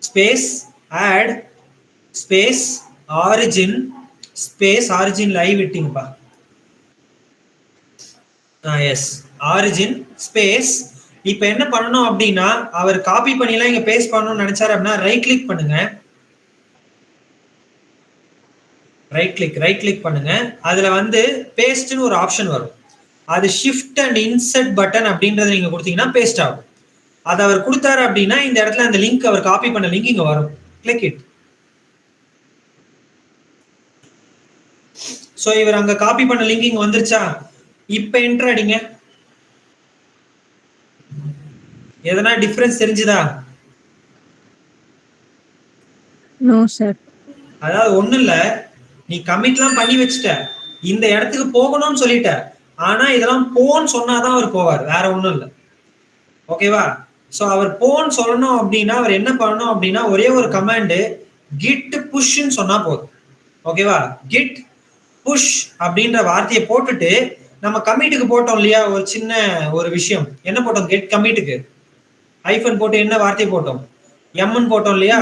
space add space origin space origin லைவ் விட்டிங்கப்பா. Yes, origin space. இப்போ என்ன பண்ணணும் அப்படின்னா அவர் காப்பி பண்ணிலாம் இங்க பேஸ்ட் பண்ணணும்னு நினைச்சாரு அப்படின்னா ரைட் கிளிக் பண்ணுங்க. ரைட் கிளிக் பண்ணுங்க. அதுல வந்து பேஸ்ட்னு ஒரு ஆப்ஷன் வரும். அது ஷிஃப்ட் அண்ட் இன்சர்ட் பட்டன் அப்படின்றத நீங்க கொடுத்தீங்கன்னா பேஸ்ட் ஆகும். அதை அவர் கொடுத்தாரு அப்படின்னா இந்த இடத்துல அந்த லிங்க், அவர் காப்பி பண்ண லிங்க் இங்க வரும். Click it. சோ இவர் அங்க காப்பி பண்ண லிங்க் இங்க வந்துருச்சா? இப்ப என்டர் அடிங்க. எதனா டிஃபரன்ஸ் தெரிஞ்சுதா? No sir. அதாவது ஒண்ணு இல்ல, நீ கமிட்லாம் பண்ணி வச்சுட்ட, இந்த இடத்துக்கு போகணும்னு சொல்லிட்ட, ஆனா இதெல்லாம் போன்னு சொன்னாதான் அவர் போவார், வேற ஒண்ணும் இல்லை. ஓகேவா? சோ அவர் போன்னு சொல்லணும் அப்படின்னா அவர் என்ன பண்ணணும் அப்படின்னா ஒரே ஒரு கமாண்ட் கிட் புஷ்ன்னு சொன்னா போதும். ஓகேவா? கிட் புஷ் அப்படின்ற வார்த்தையை போட்டுட்டு நம்ம கமிட்டுக்கு போட்டோம் இல்லையா, ஒரு சின்ன ஒரு விஷயம் என்ன போட்டோம், கெட் கமிட்டுக்கு ஹைஃபன் போட்டு என்ன வார்த்தை போட்டோம், எம்னு போட்டோம் இல்லையா?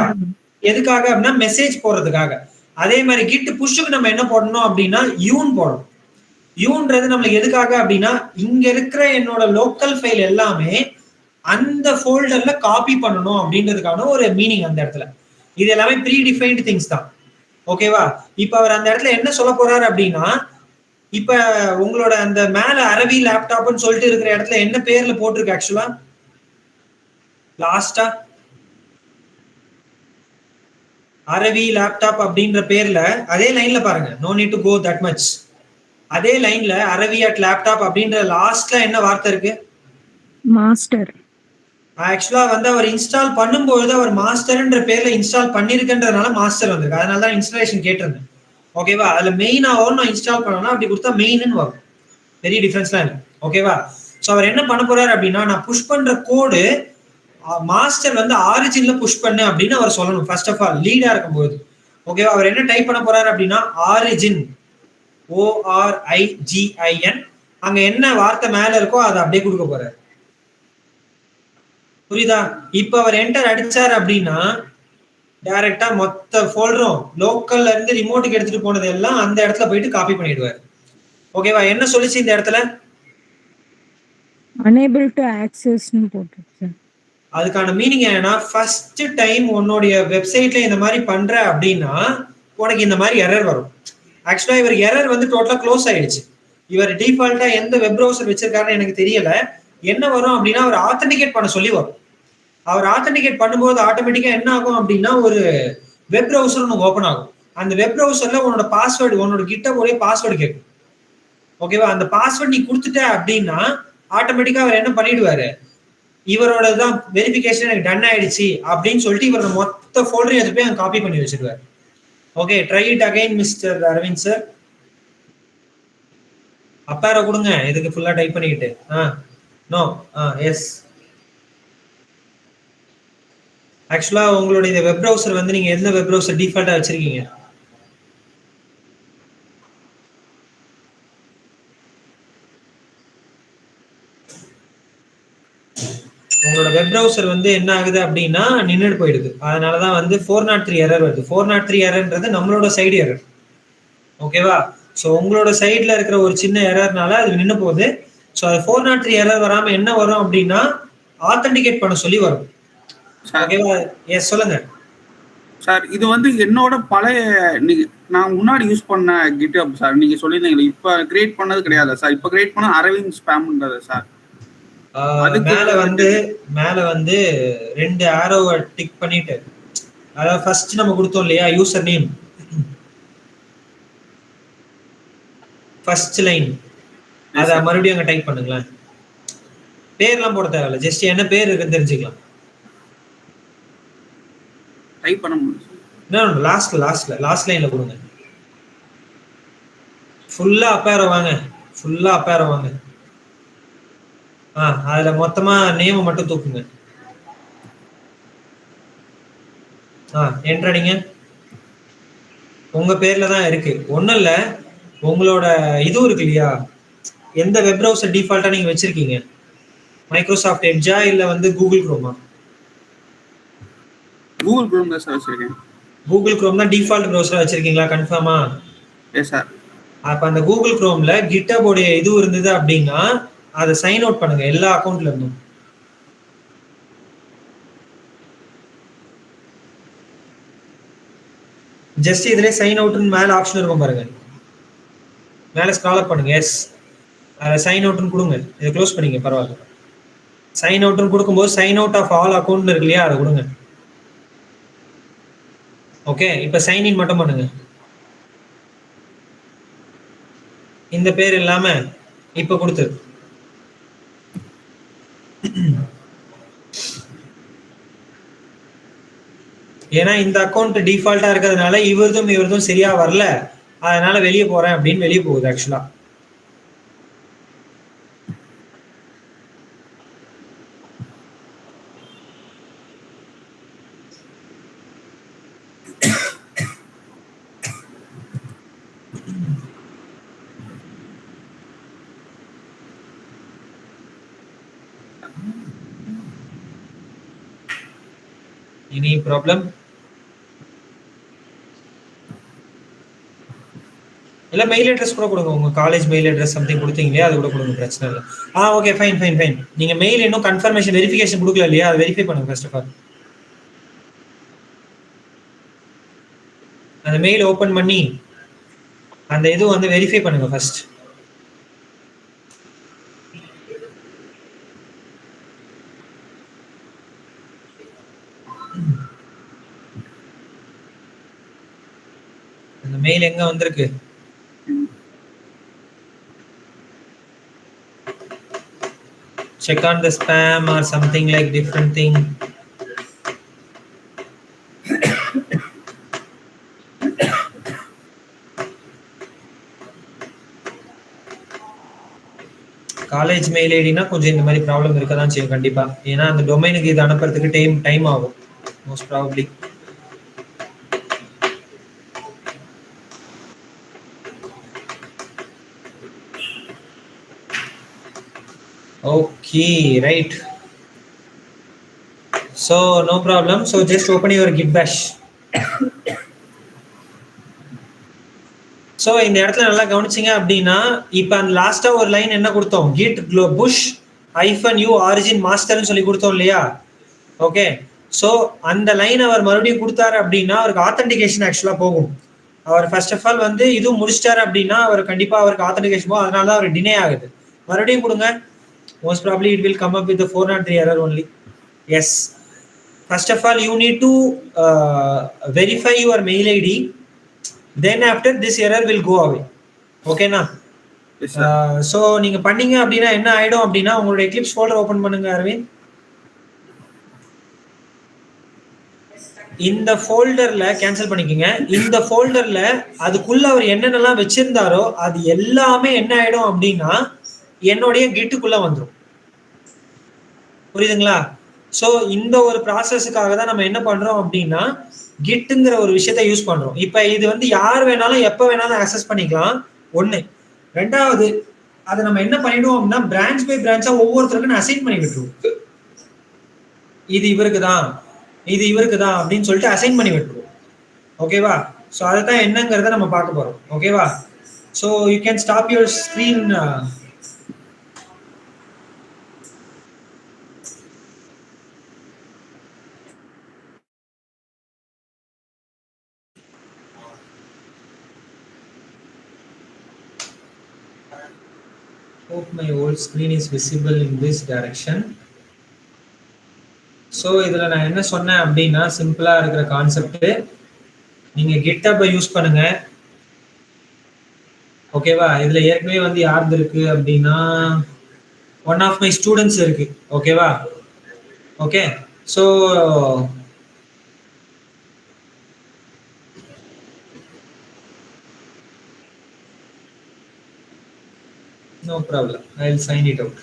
எதுக்காக அப்படின்னா மெசேஜ் போடுறதுக்காக. அதே மாதிரி கிட் புஷ்ஷுக்கு நம்ம என்ன போடணும் அப்படின்னா யூன் போடணும். யூன்றது நம்மளுக்கு எதுக்காக அப்படின்னா இங்க இருக்கிற என்னோட லோக்கல் ஃபைல் எல்லாமே அந்த ஃபோல்டர்ல காப்பி பண்ணணும் அப்படின்றதுக்கான ஒரு மீனிங் அந்த இடத்துல. இது எல்லாமே ப்ரீ டிஃபைன்டு திங்ஸ் தான். ஓகேவா? இப்ப அவர் அந்த இடத்துல என்ன சொல்ல போறாரு அப்படின்னா, இப்ப உங்களோட அந்த மேல அரவி லேப்டாப்னு சொல்லிட்டு இருக்கிற இடத்துல என்ன பேர்ல போட்டிருக்கு ஆக்சுவலா லாஸ்டா? அரவி லேப்டாப் அப்படின்ற பேர்ல அதே லைன்ல பாருங்க, no need to go that much. அதே லைன்ல அரவி அட் லேப்டாப் அப்படின்ற லாஸ்ட்ல என்ன வார்த்தை இருக்கு? மாஸ்டர். ஆக்சுவலா வந்து அவர் இன்ஸ்டால் பண்ணும்போது அவர் மாஸ்டர்ன்ற பேர்ல இன்ஸ்டால் பண்ணிருக்கன்றதுனால மாஸ்டர் வந்திருக்கு. அதனால தான் இன்ஸ்டாலேஷன் கேட்டிருந்தேன். ஓகேவா? அதுல மெயினாகவும் நான் இன்ஸ்டால் பண்ணணும், அப்படி கொடுத்தா மெயின்னு வரும். பெரிய டிஃபரன்ஸ்லாம் இல்லை. ஓகேவா? ஸோ அவர் என்ன பண்ண போறாரு அப்படின்னா நான் புஷ் பண்ற கோடு மாஸ்டர் வந்து ஆரிஜின்ல புஷ் பண்ணு அப்படின்னு அவர் சொல்லணும். ஃபர்ஸ்ட் ஆஃப் ஆல் லீடா இருக்கும்போது. ஓகேவா? அவர் என்ன டைப் பண்ண போறாரு அப்படின்னா ஆரிஜின் ORIGIN, அங்க என்ன வார்த்தை மேல இருக்கோ அதை அப்படியே கொடுக்க போறாரு. புரியுதா? இப்ப அவர் என்டர் அடிச்சார் அப்படின்னா டைரக்டா மொத்த ஃபோல்டரும் லோக்கல்ல இருந்து ரிமோட்டுக்கு எடுத்துட்டு போனது எல்லாம் அந்த இடத்துல போயிட்டு காப்பி பண்ணிடுவாரு. ஓகேவா? என்ன சொல்லிச்சு இந்த இடத்துல? unable to accessன்னு போட்டிருக்கு சார். அதுக்கான மீனிங் என்னன்னா, ஃபர்ஸ்ட் டைம் உன்னுடைய வெப்சைட்ல இந்த மாதிரி பண்ற அப்படின்னா உனக்கு இந்த மாதிரி எரர் வரும். ஆக்சுவலா இவர் எரர் வந்து டோட்டலா க்ளோஸ் ஆயிடுச்சு. இவர் டிஃபால்ட்டா எந்த வெப் ப்ரௌசர் வச்சிருக்காருன்னு எனக்கு தெரியல. என்ன வரும் அப்படின்னா அவர் ஆத்தென்டிகேட் பண்ண சொல்லி வரும். அவர் ஆத்தென்டிகேட் பண்ணும்போது ஆட்டோமேட்டிக்கா என்ன ஆகும் அப்படின்னா ஒரு வெப் ப்ரௌசர் ஒன்று ஓப்பன் ஆகும். அந்த வெப் ப்ரௌசர்ல உன்னோட பாஸ்வேர்டு, உன்னோட கிட்டபோடைய பாஸ்வேர்டு கேட்கும். ஓகேவா? அந்த பாஸ்வேர்டு நீ கொடுத்துட்ட அப்படின்னா ஆட்டோமேட்டிக்கா அவர் என்ன பண்ணிடுவாரு, இவரோட தான் வெரிஃபிகேஷன் எனக்கு டன் ஆயிடுச்சு அப்படின்னு சொல்லிட்டு இவரோட மொத்த ஃபோல்டரையும் எடுத்து போய் அங்க காப்பி பண்ணி வச்சிருவாரு. Okay, try it again mister Aravind sir. அப்பார கொடுங்க இதுக்கு ஃபுல்லா டைப் பண்ணிக்கிட்டு. No, yes. ஆக்சுவலா உங்களுடைய இந்த வெப் ப்ரௌசர் வந்து நீங்க எந்த வெப் ப்ரௌசர் டிஃபால்ட்டா வச்சிருக்கீங்க? உங்களோட வெப் ப்ரௌசர் வந்து என்ன ஆகுது அப்படின்னா நின்றுட்டு போயிடுது. அதனாலதான் வந்து 403 எரர் வருது. 403 எரர்ன்றது நம்மளோட சைடு எரர். ஓகேவா? ஸோ உங்களோட சைட்ல இருக்கிற ஒரு சின்ன எரர்னால அது நின்று போகுது. ஸோ அது 403 எரர் வராம என்ன வரும் அப்படின்னா ஆத்தென்டிகேட் பண்ண சொல்லி வரும். ஓகேவா? எஸ், சொல்லுங்க சார். இது வந்து என்னோட பழைய நான் முன்னாடி யூஸ் பண்ண கிட்ஹப் சார். நீங்க சொல்லியிருந்தீங்க இப்ப கிரியேட் பண்ணது கிடையாது சார். இப்ப கிரியேட் பண்ண அரவிந்த் ஸ்பேம்ன்றது சார். மேல வந்து 2 ஆரோவை டிக் பண்ணிட்டு, அதாவது ஃபர்ஸ்ட் நம்ம கொடுத்தோம் இல்லையா யூசர் நேம், ஃபர்ஸ்ட் லைன், அத மறுபடியும் அங்க டைப் பண்ணுங்களேன். பேர்லாம் போட தேவையில்ல, ஜஸ்ட் என்ன பேர் இருக்குன்னு தெரிஞ்சுக்கலாம். டைப் பண்ண முடியும். லாஸ்ட் லைன்ல கொடுங்க. ஃபுல்லா அப்பாரோ வாங்க, ஃபுல்லா அப்பாரோ வாங்க. அதுல மொத்தமா நேம் மட்டும் தூக்குங்க. என்ட்ரடிங்க. உங்க பேர்ல தான் இருக்கு, ஒண்ணும் இல்ல. உங்களோட இது இருக்கு இல்லையா, எந்த வெப் ப்ரௌசர் டிஃபால்ட்டா நீங்க வச்சிருக்கீங்க? மைக்ரோசாஃப்ட் எட்ஜா இல்ல வந்து கூகுள் குரோமா? கூகுள் குரோம் தான் சார் வச்சிருக்கேன். கூகுள் குரோம் தான் டிஃபால்ட் ப்ரௌசரா வச்சிருக்கீங்களா? கன்ஃபார்மா? Yes sir. அப்ப அந்த கூகுள் குரோம்ல GitHub உடைய இது இருந்தது அப்படின்னா அதை சைன் அவுட் பண்ணுங்க எல்லா அக்கௌண்ட்ல இருந்தும். ஜஸ்ட் இதுல சைன் அவுட்னு மேல ஆப்ஷன் இருக்கும் பாருங்க, மேல ஸ்க்ரால் அப் பண்ணுங்க. எஸ், அதை சைன் அவுட்னு கொடுங்க. இதை க்ளோஸ் பண்ணிங்க, பரவாயில்ல. சைன் அவுட்னு கொடுக்கும்போது sign out of all account இருக்கு இல்லையா, அதை கொடுங்க. ஓகே, இப்ப சைன் இன் மட்டும் பண்ணுங்க. இந்த பேர் இல்லாம இப்ப கொடுத்து, ஏன்னா இந்த அக்கௌண்ட் டிஃபால்ட்டா இருக்கிறதுனால இவரதும் சரியா வரல, அதனால வெளியே போறேன் அப்படின்னு வெளியே போகுது. ஆக்சுவலா எனி ப்ராப்ளம் இல்ல? மெயில் அட்ரஸ் கூட கொடுங்க, உங்க காலேஜ் மெயில் அட்ரஸ் சம்திங் கொடுத்தீங்களே அது கூட கொடுங்க, பிரச்சனை இல்லை. Okay, fine. நீங்க மெயில் இன்னும் கன்ஃபர்மேஷன் வெரிஃபிகேஷன் கொடுக்கல இல்லையா, அதை வெரிஃபை பண்ணுங்க ஃபர்ஸ்ட் ஆஃப் ஆல். அந்த மெயில் ஓபன் பண்ணி அந்த இது வந்து வெரிஃபை பண்ணுங்க ஃபர்ஸ்ட். அந்த மெயில் எங்க வந்திருக்கு? Check on the spam or something like different thing. College mail ஐடினா கொஞ்சம் இந்த மாதிரி ப்ராப்ளம் இருக்க தான் செய்யும் கண்டிப்பா. ஏன்னா அந்த டொமைனுக்கு இது அனுப்புறதுக்கு டைம் ஆகும் most probably. Okay, right. So no problem. So just open your git bash. So இந்த இடத்துல நல்லா கவனிச்சிங்க அப்படின்னா இப்ப அந்த லாஸ்டா ஒரு லைன் என்ன கொடுத்தோம், git push -u ஆரிஜின் மாஸ்டர்னு சொல்லி கொடுத்தோம் இல்லையா? ஓகே, ஸோ அந்த லைன் அவர் மறுபடியும் கொடுத்தாரு அப்படின்னா அவருக்கு ஆத்தென்டிகேஷன் ஆக்சுவலாக போகும். அவர் ஃபர்ஸ்ட் ஆஃப் ஆல் வந்து இதுவும் முடிச்சிட்டாரு அப்படின்னா அவர் கண்டிப்பாக அவருக்கு ஆத்தென்டிகேஷன் போகும். அதனால தான் அவர் டினே ஆகுது. மறுபடியும் கொடுங்க. Most probably it will come up with 403 error only. Yes, first of all you need to verify your mail ID, then after this error will go away. ஓகேண்ணா? ஸோ நீங்க பண்ணீங்க அப்படின்னா என்ன ஆயிடும் அப்படின்னா உங்களுடைய எக்லிப்ஸ் ஃபோல்டர் ஓபன் பண்ணுங்க அரவிந்த். இந்த ஃபோல்டர்ல கேன்சல் பண்ணிக்கோங்க. இந்த ஃபோல்டர்ல அதுக்குள்ள அவர் என்னென்னலாம் வச்சிருந்தாரோ அது எல்லாமே என்ன ஆயிடும் அப்படின்னா என்னுடைய கிட்டுக்குள்ள வந்துடும். புரியுதுங்களா? ஸோ இந்த ஒரு ப்ராசஸுக்காக தான் நம்ம என்ன பண்றோம் அப்படின்னா கிட்டுங்கிற ஒரு விஷயத்த யூஸ் பண்றோம். இப்ப இது வந்து யார் வேணாலும் எப்ப வேணாலும் ஆக்சஸ் பண்ணிக்கலாம். ஒண்ணு. ரெண்டாவது, அதை நம்ம என்ன பண்ணிடுவோம் அப்படின்னா பிரான்ச் பை பிரான்ச்சா ஒவ்வொருத்தருக்கும் அசைன் பண்ணி விட்டுருவோம். இது இவருக்கு தான், இது இவருக்கு தான் அப்படின்னு சொல்லிட்டு அசைன் பண்ணி விட்டுருவோம். ஓகேவா? ஸோ அதை தான் என்னங்கிறத நம்ம பார்க்க போறோம். ஓகேவா? So you can stop your screen. Hope my old screen is visible in this direction. So இதில் நான் என்ன சொன்னேன் அப்படின்னா சிம்பிளாக இருக்கிற கான்செப்ட், நீங்கள் GitHub யூஸ் பண்ணுங்க. ஓகேவா? இதில் ஏற்கனவே வந்து யார் இருக்கு அப்படின்னா ஒன் ஆஃப் மை ஸ்டூடெண்ட்ஸ் இருக்கு. ஓகேவா? Okay, so no problem, I'll sign it out.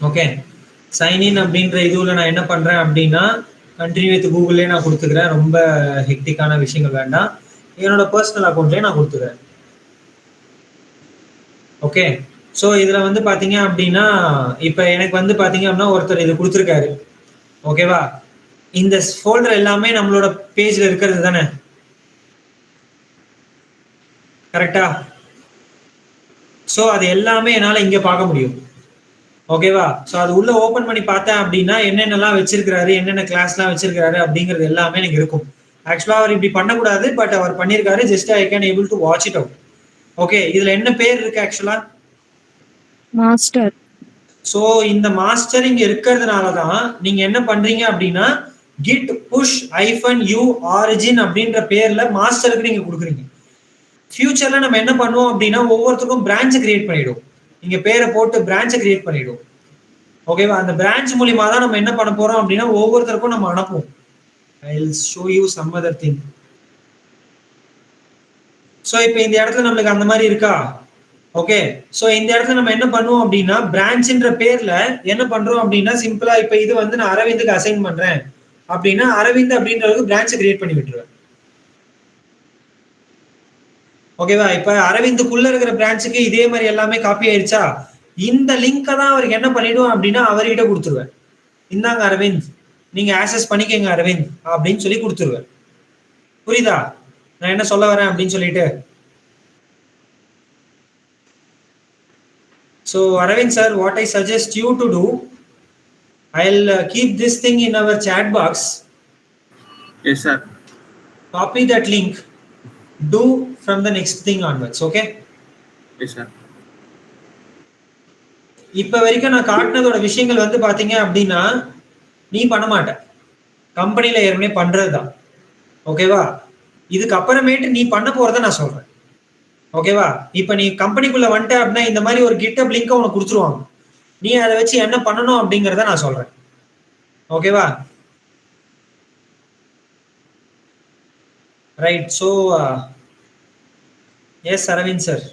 Okay, sign in அப்படின்ற இதுல நான் என்ன பண்றேன் அப்படின்னா கண்டினியூ வித் கூகுள்லேயே நான் கொடுத்துக்கிறேன். ரொம்ப ஹெக்டிக்கான விஷயங்கள் வேண்டாம். என்னோட பர்சனல் அக்கௌண்ட்லேயே நான் கொடுத்துக்கிறேன். ஓகே, ஸோ இதுல வந்து பாத்தீங்க அப்படின்னா இப்ப எனக்கு வந்து பாத்தீங்க அப்படின்னா ஒருத்தர் இது கொடுத்துருக்காரு. ஓகேவா? இந்த ஃபோல்டர் எல்லாமே நம்மளோட பேஜ்ல இருக்கிறது தானே, கரெக்டா? ஸோ அது எல்லாமே என்னால் இங்கே பார்க்க முடியும். ஓகேவா? ஸோ அது உள்ள ஓப்பன் பண்ணி பார்த்தேன் அப்படின்னா என்னென்னலாம் வச்சிருக்கிறாரு, என்னென்ன கிளாஸ்லாம் வச்சிருக்காரு அப்படிங்கிறது எல்லாமே எனக்கு இருக்கும். ஆக்சுவலாக அவர் இப்படி பண்ணக்கூடாது, பட் அவர் பண்ணியிருக்காரு. Just I can able to watch it out. Okay, இதுல என்ன பேர் இருக்கு ஆக்சுவலா? மாஸ்டர். ஸோ இந்த மாஸ்டர் இங்க இருக்கிறதுனால தான் நீங்க என்ன பண்றீங்க அப்படின்னா git push -u origin அப்படின்ற பேர்ல மாஸ்டருக்கு நீங்க கொடுக்குறீங்க. ஃபியூச்சர்ல நம்ம என்ன பண்ணுவோம் அப்படின்னா ஒவ்வொருத்தருக்கும் பிரான்ச் கிரியேட் பண்ணிடுவோம். நீங்க பேரை போட்டு பிரான்ச்சை கிரியேட் பண்ணிடுவோம். ஓகேவா? அந்த பிரான்ச் மூலியமா தான் நம்ம என்ன பண்ண போறோம் அப்படின்னா ஒவ்வொருத்தருக்கும் நம்ம அனுப்புவோம். I will show you some other thing. So இப்போ இந்த இடத்துல நம்மளுக்கு அந்த மாதிரி இருக்கா? ஓகே, ஸோ இந்த இடத்துல நம்ம என்ன பண்ணுவோம் அப்படின்னா பிரான்ச்ன்ற பேர்ல என்ன பண்றோம் அப்படின்னா சிம்பிளா இப்போ இது வந்து நான் அரவிந்துக்கு அசைன் பண்றேன் அப்படின்னா அரவிந்த் அப்படின்றதுக்கு பிரான்ச்சை கிரியேட் பண்ணி விட்டுருவேன். ஓகேவா? இப்ப அரவிந்துக்குள்ள இருக்கிற பிரான்ச்சுக்கு இதே மாதிரி எல்லாமே காப்பி ஆயிடுச்சா? இந்த லிங்கை தான் அவருக்கு என்ன பண்ணிடுவோம் அப்படின்னா அவர்கிட்ட கொடுத்துருவேன். இந்தாங்க அரவிந்த், நீங்க ஆக்சஸ் பண்ணிக்கங்க அரவிந்த் அப்படின்னு சொல்லி கொடுத்துருவேன். புரியுதா நான் என்ன சொல்ல வரேன் அப்படின்னு சொல்லிட்டு? So Aravind sir, what I suggest you to do, I'll keep this thing in our chat box. Yes sir. Copy that link. Do from the next thing onwards. Okay? Yes sir. இப்ப வரைக்கும் நான் காட்டினதோட விஷயங்கள் வந்து பாத்தீங்க அப்படின்னா நீ பண்ண மாட்ட, கம்பெனில ஏற்கனவே பண்றதுதான். ஓகேவா? இதுக்கு அப்புறமேட்டு நீ பண்ண போறத நான் சொல்றேன். ஓகேவா? இப்ப நீ கம்பெனிக்குள்ள வந்துட்ட அப்படின்னா இந்த மாதிரி ஒரு GitHub லிங்க் உனக்கு கொடுத்துருவாங்க. நீ அதை வச்சு என்ன பண்ணணும் அப்படிங்கறத நான் சொல்றேன். ஓகேவா? Right. So yes Aravind sir.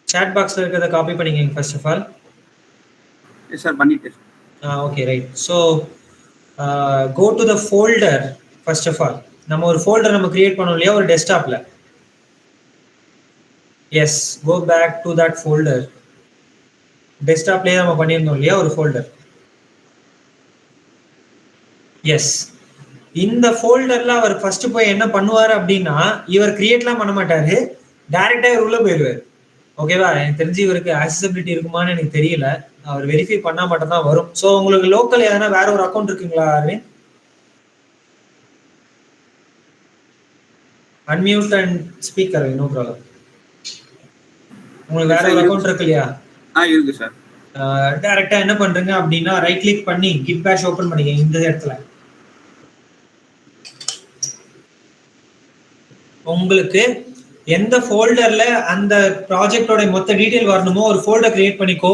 chat boxல இருக்கிறத காப்பி பண்ணிக்கங்க first of all. Yes sir, பண்ணிட்டேன். Okay right. So go to the folder. First of all நம்ம ஒரு ஃபோல்டர் நம்ம கிரியேட் பண்ணோம் இல்லையா ஒரு டெஸ்க்டாப்ல. Yes, go back to that folder. டெஸ்க்டாப்லேயே நம்ம பண்ணியிருந்தோம் இல்லையா ஒரு ஃபோல்டர். எஸ். இந்த ஃபோல்டர்ல அவர் ஃபர்ஸ்ட் போய் என்ன பண்ணுவாரு அப்படின்னா, இவர் கிரியேட்லாம் பண்ண மாட்டாரு. டைரக்டா இவர் உள்ள போயிருவாரு. ஓகேவா? எனக்கு தெரிஞ்சு இவருக்கு ஆக்சஸிபிலிட்டி இருக்குமான்னு எனக்கு தெரியல. அவர் வெரிஃபை பண்ணா மட்டும் தான் வரும். ஸோ உங்களுக்கு லோக்கல் எதனா வேற ஒரு அக்கௌண்ட் இருக்குங்களா Aravind? Unmute and speak Aravind, no problem. உங்களுக்கு வேற ஒரு அக்கௌண்ட் இருக்கு இல்லையா? இருக்கு சார். டைரக்டா என்ன பண்றீங்க அப்படின்னா, ரைட் கிளிக் பண்ணி கிட் பேஷ் ஓபன் பண்ணிக்க. இந்த இடத்துல உங்களுக்கு எந்த ஃபோல்டர்ல அந்த ப்ராஜெக்டோட மொத்த டீடைல் வரணுமோ ஒரு ஃபோல்டர் கிரியேட் பண்ணிக்கோ.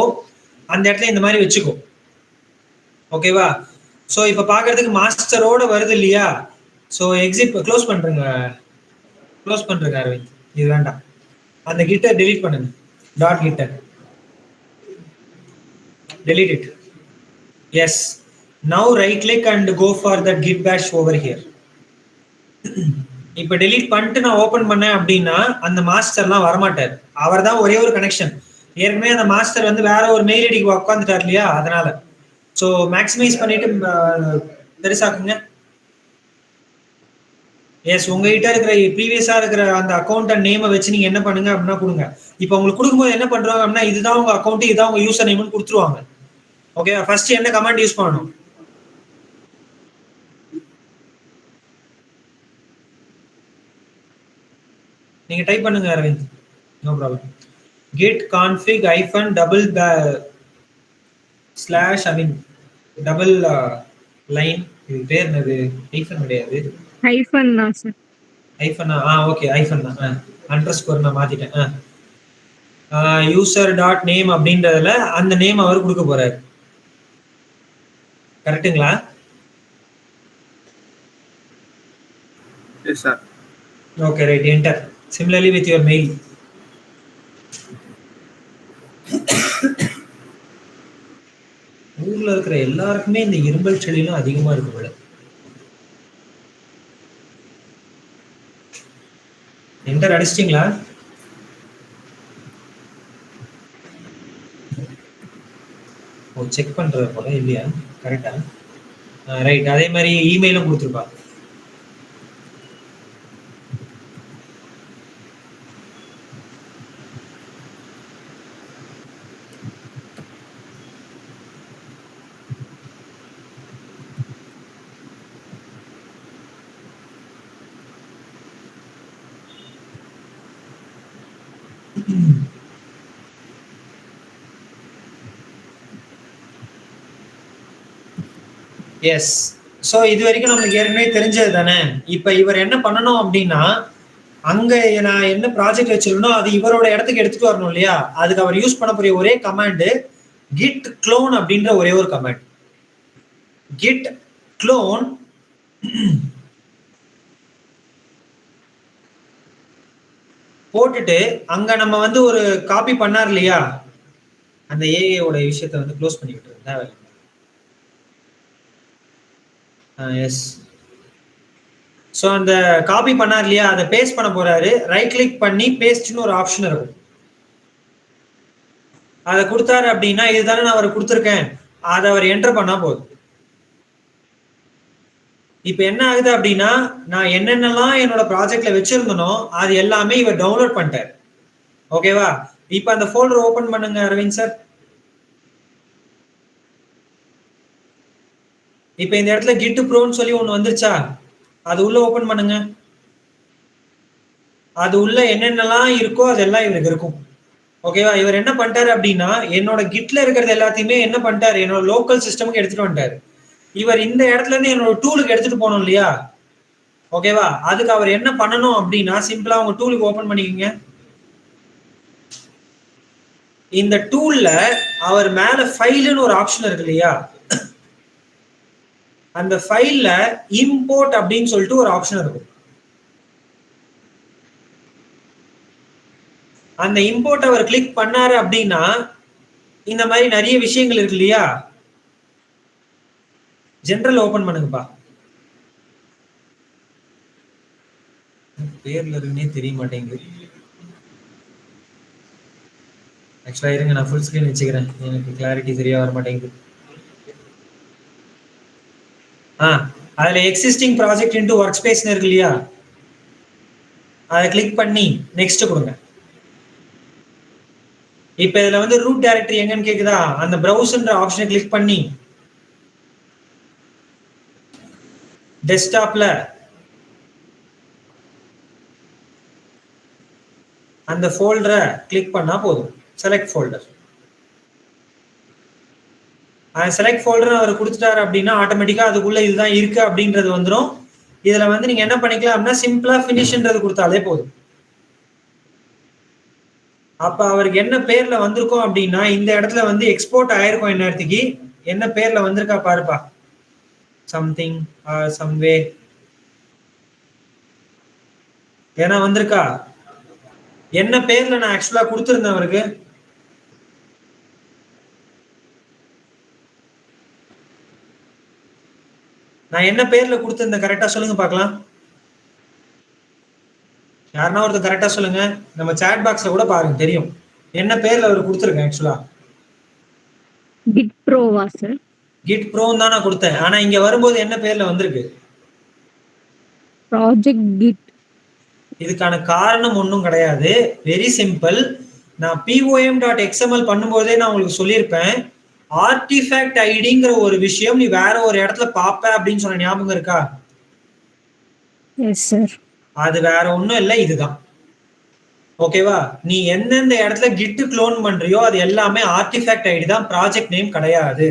அந்த இடத்துல இந்த மாதிரி வச்சுக்கோ. ஓகேவா? ஸோ இப்போ பார்க்கறதுக்கு மாஸ்டரோட வருது இல்லையா? ஸோ எக்ஸிட் க்ளோஸ் பண்றேங்க அரவிந்த். இது வேண்டாம். அந்த கிட்ட டெலீட் பண்ணுங்க. டாட் கிட்ட delete it. Yes. Now right click and go for that git bash over here. இப்ப delete பண்ணிட்டு நான் ஓபன் பண்ணேன் அப்படின்னா அந்த மாஸ்டர்லாம் வரமாட்டார். அவர் தான் ஒரே ஒரு கனெக்ஷன். ஏற்கனவே அந்த மாஸ்டர் வந்து வேற ஒரு மெயில் ஐடிக்கு உட்காந்துட்டார் இல்லையா? அதனால ஸோ மேக்ஸிமைஸ் பண்ணிட்டு பெருசாக்குங்க. எஸ், உங்ககிட்ட இருக்கிற ப்ரீவியஸா இருக்கிற அந்த அக்கௌண்ட் அண்ட் நேமை வச்சு நீங்க என்ன பண்ணுங்க அப்படின்னா கொடுங்க. இப்போ உங்களுக்கு கொடுக்கும்போது என்ன பண்றாங்க அப்படின்னா, இதுதான் உங்க அக்கௌண்ட், இதுதான் உங்க யூசர் நேம்னு கொடுத்துருவாங்க. ஓகே, ஃபர்ஸ்ட் என்ன கமாண்ட் யூஸ் பண்ணணும்? நீங்க டைப் பண்ணுங்க Aravind, no problem. git config -double slash double line. இது பேர் என்னது? ஹைஃபன் கிடையாது, ஹைஃபன் தான் சார். ஹைஃபன். ஓகே, ஹைஃபன் தான். அண்டர்ஸ்கோர் நான் மாத்திட்டேன். யூசர் டாட் நேம் அப்படின்றதுல அந்த நேம் அவர் கொடுக்க போறாரு. கரெக்ட்டுங்களா? Yes sir. Okay, right. Enter. Similarly with your mail. ஊர்ல இருக்கிற எல்லாருக்குமே இந்த இரும்பல் செடியிலும் அதிகமா இருக்கு போல. என்டர் அடிச்சிட்டீங்களா? ஓ, செக் பண்றது போல இல்லையா? கரெக்டா? ரைட். அதே மாதிரி இமெயிலும் கொடுத்துருப்பா. எஸ். ஸோ இது வரைக்கும் நம்மளுக்கு ஏற்கனவே தெரிஞ்சது தானே. இப்போ இவர் என்ன பண்ணணும் அப்படின்னா, அங்க நான் என்ன ப்ராஜெக்ட் வச்சிருக்கணும் அது இவரோட இடத்துக்கு எடுத்துட்டு வரணும் இல்லையா? அதுக்கு அவர் யூஸ் பண்ண போற ஒரே கமாண்ட் git clone அப்படின்ற ஒரே ஒரு கமாண்ட். git clone போட்டுட்டு அங்க நம்ம வந்து ஒரு காப்பி பண்ணார் இல்லையா? அந்த ஏஐயோட விஷயத்தை வந்து க்ளோஸ் பண்ணிக்கிட்டு தேவையில்லை. எஸ். ஸோ அந்த காப்பி பண்ணார் இல்லையா, அதை பேஸ்ட் பண்ண போறாரு. ரைட் கிளிக் பண்ணி பேஸ்ட்னு ஒரு ஆப்ஷன் இருக்கும். அதை கொடுத்தாரு அப்படின்னா, இதுதானே நான் அவர் கொடுத்துருக்கேன், அதை அவர் என்டர் பண்ணா போதும். இப்போ என்ன ஆகுது அப்படின்னா, நான் என்னென்னலாம் என்னோட ப்ராஜெக்ட்ல வச்சிருந்தனோ அது எல்லாமே இவர் டவுன்லோட் பண்ணிட்டார். ஓகேவா? இப்போ அந்த ஃபோல்டர் ஓபன் பண்ணுங்க அரவிந்த் சார். இப்போ இந்த இடத்துல கிட் ப்ரோன்னு சொல்லி ஒன்று வந்துருச்சா? அது உள்ள ஓபன் பண்ணுங்க. அது உள்ள என்னென்னலாம் இருக்கோ அதெல்லாம் இவருக்கு இருக்கும். ஓகேவா? இவர் என்ன பண்ணிட்டாரு அப்படின்னா, என்னோட கிட்ல இருக்கிறது எல்லாத்தையுமே என்ன பண்ணிட்டாரு, என்னோட லோக்கல் சிஸ்டமுக்கு எடுத்துட்டு வந்துட்டாரு. இவர் இந்த இடத்துல இருந்து என்னோட டூலுக்கு எடுத்துட்டு போனோம் இல்லையா? ஓகேவா? அதுக்கு அவர் என்ன பண்ணணும் அப்படின்னா, சிம்பிளா உங்க டூலுக்கு ஓபன் பண்ணிக்கோங்க. இந்த டூல்ல அவர் மேல ஃபைல்னு ஒரு ஆப்ஷன் இருக்கு இல்லையா? அந்த ஃபைல்ல இம்போர்ட் அப்படின்னு சொல்லிட்டு ஒரு ஆப்ஷன் இருக்கும். அந்த இம்போர்ட் அவர் கிளிக் பண்ணாரு அப்படின்னா இந்த மாதிரி நிறைய விஷயங்கள் இருக்கு இல்லையா? ஜெனரல் ஓபன் பண்ணுங்கப்பா. பேர்ல இருக்குன்னே தெரிய மாட்டேங்குது. ஆக்சுவலா இருங்க, நான் ஃபுல் ஸ்கிரீன் வச்சுக்கிறேன், எனக்கு கிளாரிட்டி சரியா வர மாட்டேங்குது. அதுல எக்ஸிஸ்டிங் ப்ராஜெக்ட் இன்டு ஒர்க் ஸ்பேஸ்னு இருக்கு இல்லையா, அதை கிளிக் பண்ணி நெக்ஸ்ட் கொடுங்க. இப்ப இதுல வந்து ரூட் டைரக்டரி எங்கன்னு கேக்குதா, அந்த ப்ரௌஸ்ன்ற ஆப்ஷனை கிளிக் பண்ணி டெஸ்க்டாப்ல அந்த ஃபோல்டரை கிளிக் பண்ணா போதும். Select folder. செலக்ட் ஃபோல்டர் அவர் கொடுத்துட்டாரு அப்படின்னா ஆட்டோமேட்டிக்கா அதுக்குள்ள இதுதான் இருக்கு அப்படின்றது வந்துடும். இதுல வந்து நீங்க என்ன பண்ணிக்கலாம் அப்படின்னா சிம்பிளா ஃபினிஷ்ன்றது கொடுத்தாலே போதும். அப்ப அவருக்கு என்ன பேர்ல வந்திருக்கும் அப்படின்னா இந்த இடத்துல வந்து எக்ஸ்போர்ட் ஆயிருக்கும். என்ன இடத்துக்கு என்ன பேர்ல வந்திருக்கா பாருப்பா, சம்திங் சம்வே ஏன்னா வந்திருக்கா, என்ன பேர்ல நான் ஆக்சுவலா கொடுத்துருந்தேன் அவருக்கு. நான் என்ன பேர்ல கொடுத்திருந்தேன் கரெக்டா சொல்லுங்க பார்க்கலாம். யாருன்னா ஒருத்தர் கரெக்டா சொல்லுங்க. நம்ம சாட் பாக்ஸ்ல கூட பாருங்க தெரியும் என்ன பேர்ல அவர் கொடுத்துருக்கேன். ஆக்சுவலா கிட் ப்ரோவா சார்? கிட் ப்ரோ தான் நான் கொடுத்தேன். ஆனா இங்க வரும்போது என்ன பேர்ல வந்திருக்கு? Project git. இதுக்கான காரணம் ஒன்றும் கிடையாது, வெரி சிம்பிள். நான் pom.xml பண்ணும்போதே நான் உங்களுக்கு சொல்லியிருப்பேன், ஆர்டிஃபேக்ட் ஐடிங்கிற ஒரு விஷயம் நீ வேற ஒரு இடத்துல பாப்ப அப்படின்னு சொன்ன ஞாபகம் இருக்கா? Yes sir. அது வேற ஒன்றும் இல்லை, இதுதான். ஓகேவா? நீ எந்தெந்த இடத்துல கிட் க்ளோன் பண்றியோ அது எல்லாமே ஆர்டிஃபேக்ட் ஐடி தான், ப்ராஜெக்ட் நேம் கிடையாது.